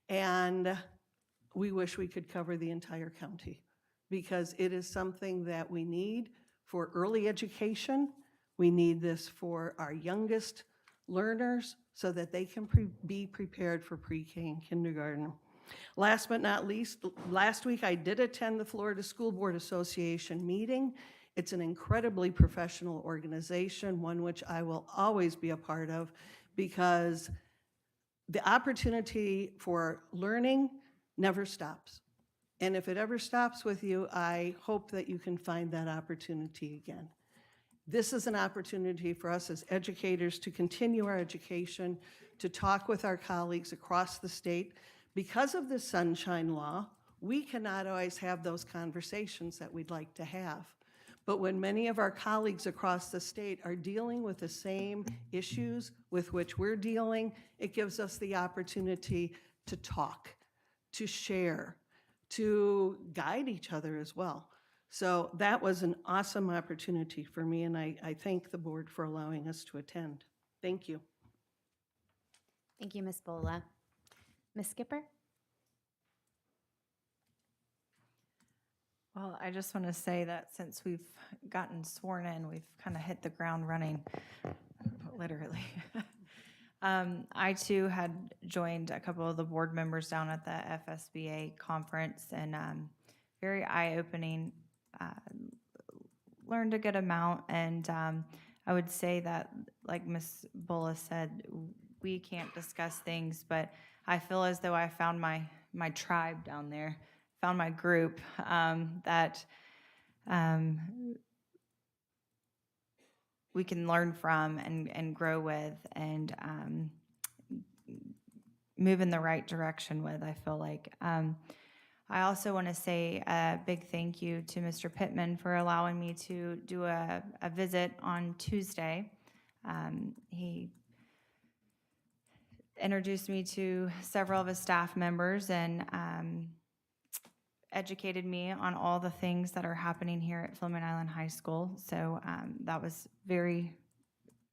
and we wish we could cover the entire county because it is something that we need for early education. We need this for our youngest learners so that they can be prepared for pre-K and kindergarten. Last but not least, last week I did attend the Florida School Board Association meeting. It's an incredibly professional organization, one which I will always be a part of because the opportunity for learning never stops. And if it ever stops with you, I hope that you can find that opportunity again. This is an opportunity for us as educators to continue our education, to talk with our colleagues across the state. Because of the Sunshine Law, we cannot always have those conversations that we'd like to have. But when many of our colleagues across the state are dealing with the same issues with which we're dealing, it gives us the opportunity to talk, to share, to guide each other as well. So that was an awesome opportunity for me, and I thank the board for allowing us to attend. Thank you. Thank you, Ms. Bola. Ms. Skipper? Well, I just want to say that since we've gotten sworn in, we've kind of hit the ground running, literally. I too had joined a couple of the board members down at the FSBA conference, and very eye-opening, learned a good amount, and I would say that, like Ms. Bola said, we can't discuss things, but I feel as though I found my tribe down there, found my group that we can learn from and grow with and move in the right direction with, I feel like. I also want to say a big thank you to Mr. Pittman for allowing me to do a visit on Tuesday. He introduced me to several of his staff members and educated me on all the things that are happening here at Fleming Island High School. So that was a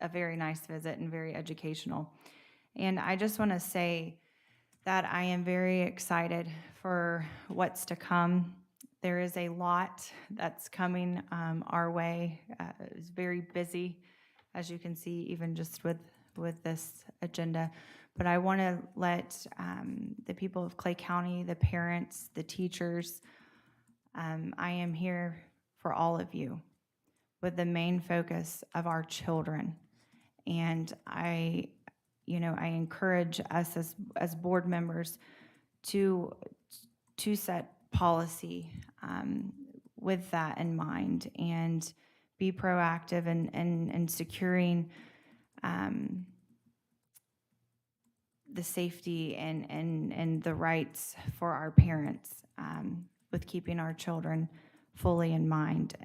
very nice visit and very educational. And I just want to say that I am very excited for what's to come. There is a lot that's coming our way. It's very busy, as you can see, even just with this agenda. But I want to let the people of Clay County, the parents, the teachers, I am here for all of you with the main focus of our children. And I encourage us as board members to set policy with that in mind and be proactive in securing the safety and the rights for our parents with keeping our children fully in mind.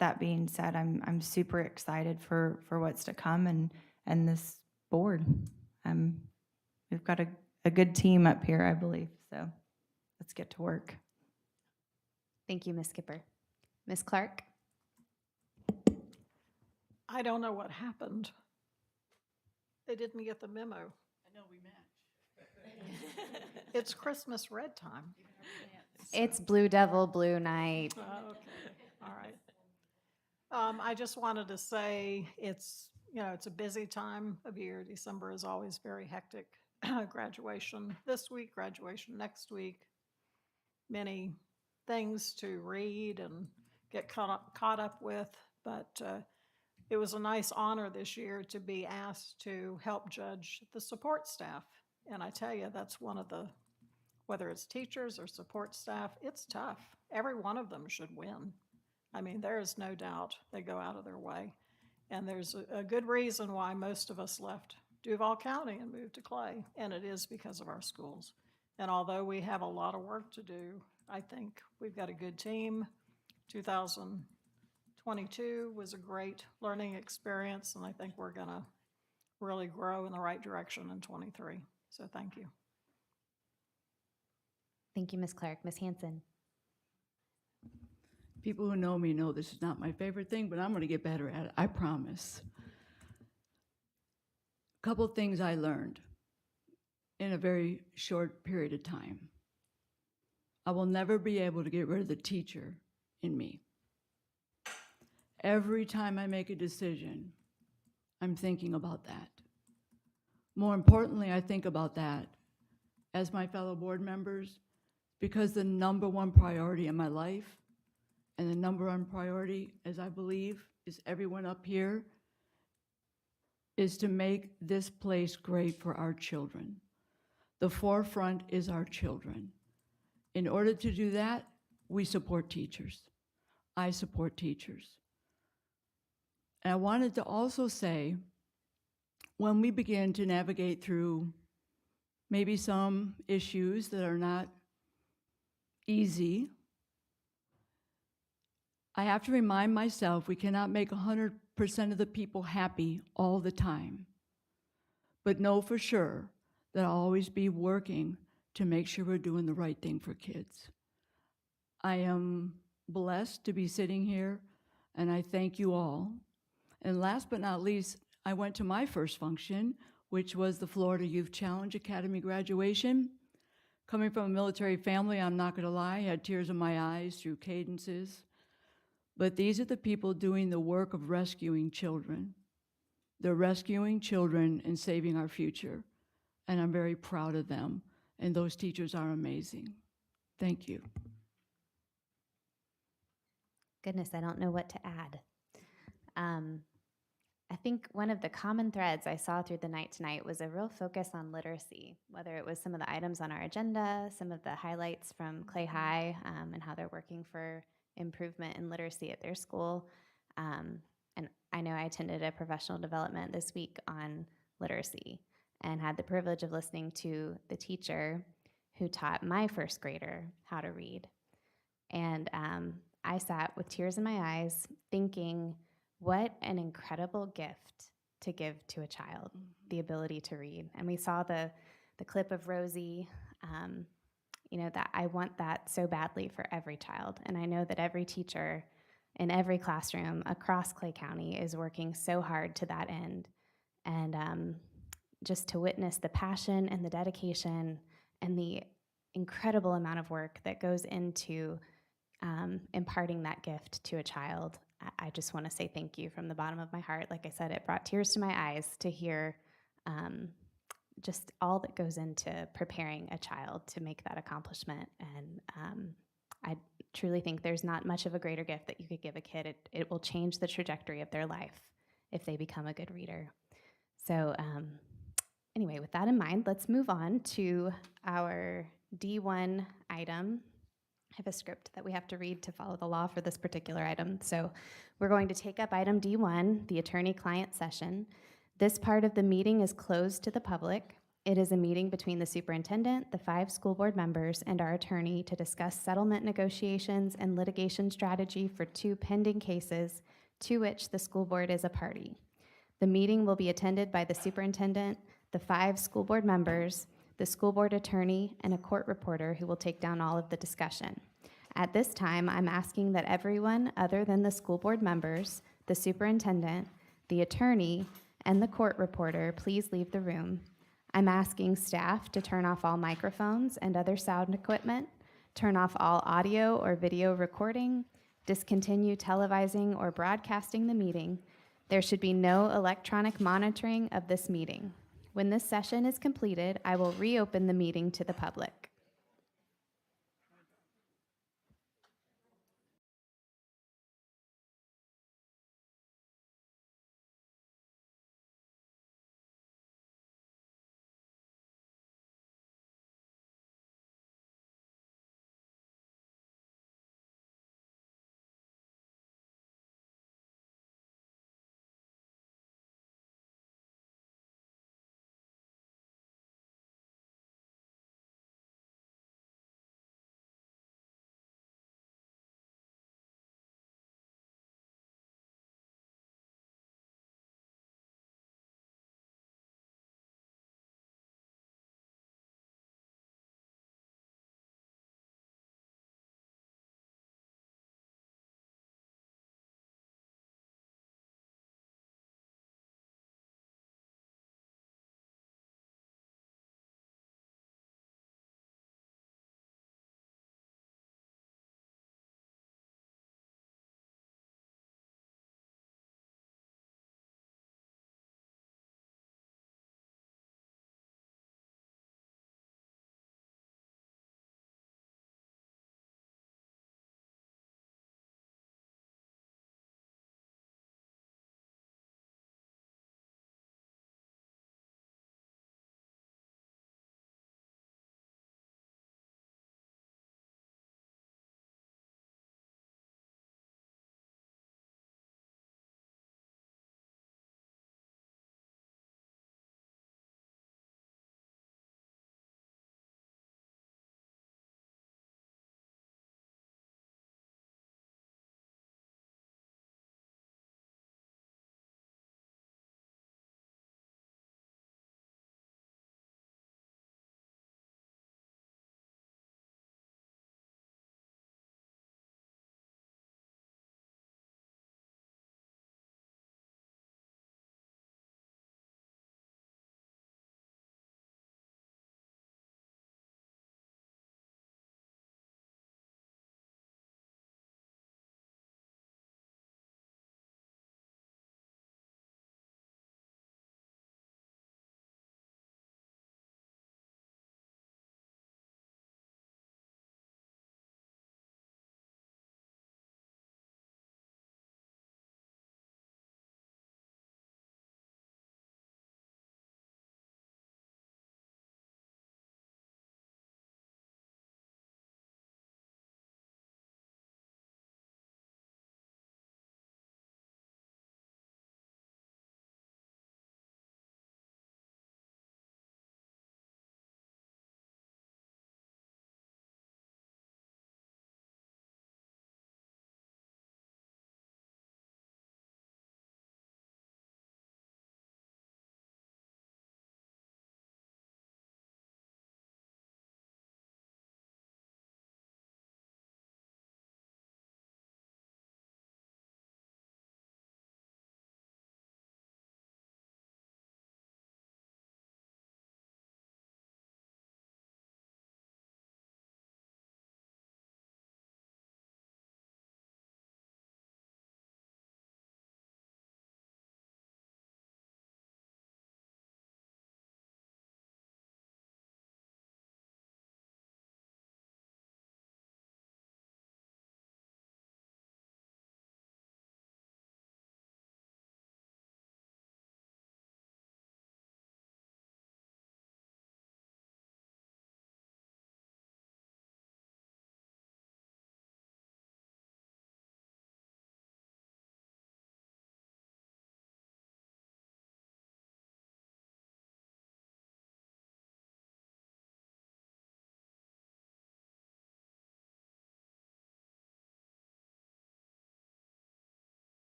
That being said, I'm super excited for what's to come and this board. We've got a good team up here, I believe, so let's get to work. Thank you, Ms. Skipper. Ms. Clark? I don't know what happened. They didn't get the memo. I know we match. It's Christmas red time. It's Blue Devil, Blue Night. Okay, all right. I just wanted to say it's, it's a busy time of year. December is always very hectic. Graduation this week, graduation next week. Many things to read and get caught up with, but it was a nice honor this year to be asked to help judge the support staff. And I tell you, that's one of the, whether it's teachers or support staff, it's tough. Every one of them should win. I mean, there is no doubt they go out of their way. And there's a good reason why most of us left Duval County and moved to Clay, and it is because of our schools. And although we have a lot of work to do, I think we've got a good team. 2022 was a great learning experience, and I think we're going to really grow in the right direction in 23. So thank you. Thank you, Ms. Clark. Ms. Hanson. People who know me know this is not my favorite thing, but I'm going to get better at it, I promise. A couple of things I learned in a very short period of time. I will never be able to get rid of the teacher in me. Every time I make a decision, I'm thinking about that. More importantly, I think about that as my fellow board members, because the number one priority in my life, and the number one priority, as I believe, is everyone up here, is to make this place great for our children. The forefront is our children. In order to do that, we support teachers. I support teachers. And I wanted to also say, when we begin to navigate through maybe some issues that are not easy, I have to remind myself we cannot make 100% of the people happy all the time, but know for sure that I'll always be working to make sure we're doing the right thing for kids. I am blessed to be sitting here, and I thank you all. And last but not least, I went to my first function, which was the Florida Youth Challenge Academy graduation. Coming from a military family, I'm not gonna lie, I had tears in my eyes through cadences. But these are the people doing the work of rescuing children. They're rescuing children and saving our future. And I'm very proud of them. And those teachers are amazing. Thank you. Goodness, I don't know what to add. I think one of the common threads I saw through the night tonight was a real focus on literacy, whether it was some of the items on our agenda, some of the highlights from Clay High, and how they're working for improvement in literacy at their school. And I know I attended a professional development this week on literacy and had the privilege of listening to the teacher who taught my first grader how to read. And I sat with tears in my eyes thinking, what an incredible gift to give to a child, the ability to read. And we saw the clip of Rosie, that I want that so badly for every child. And I know that every teacher in every classroom across Clay County is working so hard to that end. And just to witness the passion and the dedication and the incredible amount of work that goes into imparting that gift to a child, I just want to say thank you from the bottom of my heart. Like I said, it brought tears to my eyes to hear just all that goes into preparing a child to make that accomplishment. And I truly think there's not much of a greater gift that you could give a kid. It will change the trajectory of their life if they become a good reader. So anyway, with that in mind, let's move on to our D1 item. I have a script that we have to read to follow the law for this particular item. So we're going to take up item D1, the attorney-client session. This part of the meeting is closed to the public. It is a meeting between the superintendent, the 5 school board members, and our attorney to discuss settlement negotiations and litigation strategy for 2 pending cases to which the school board is a party. The meeting will be attended by the superintendent, the 5 school board members, the school board attorney, and a court reporter who will take down all of the discussion. At this time, I'm asking that everyone other than the school board members, the superintendent, the attorney, and the court reporter please leave the room. I'm asking staff to turn off all microphones and other sound equipment, turn off all audio or video recording, discontinue televising or broadcasting the meeting, There should be no electronic monitoring of this meeting. When this session is completed, I will reopen the meeting to the public.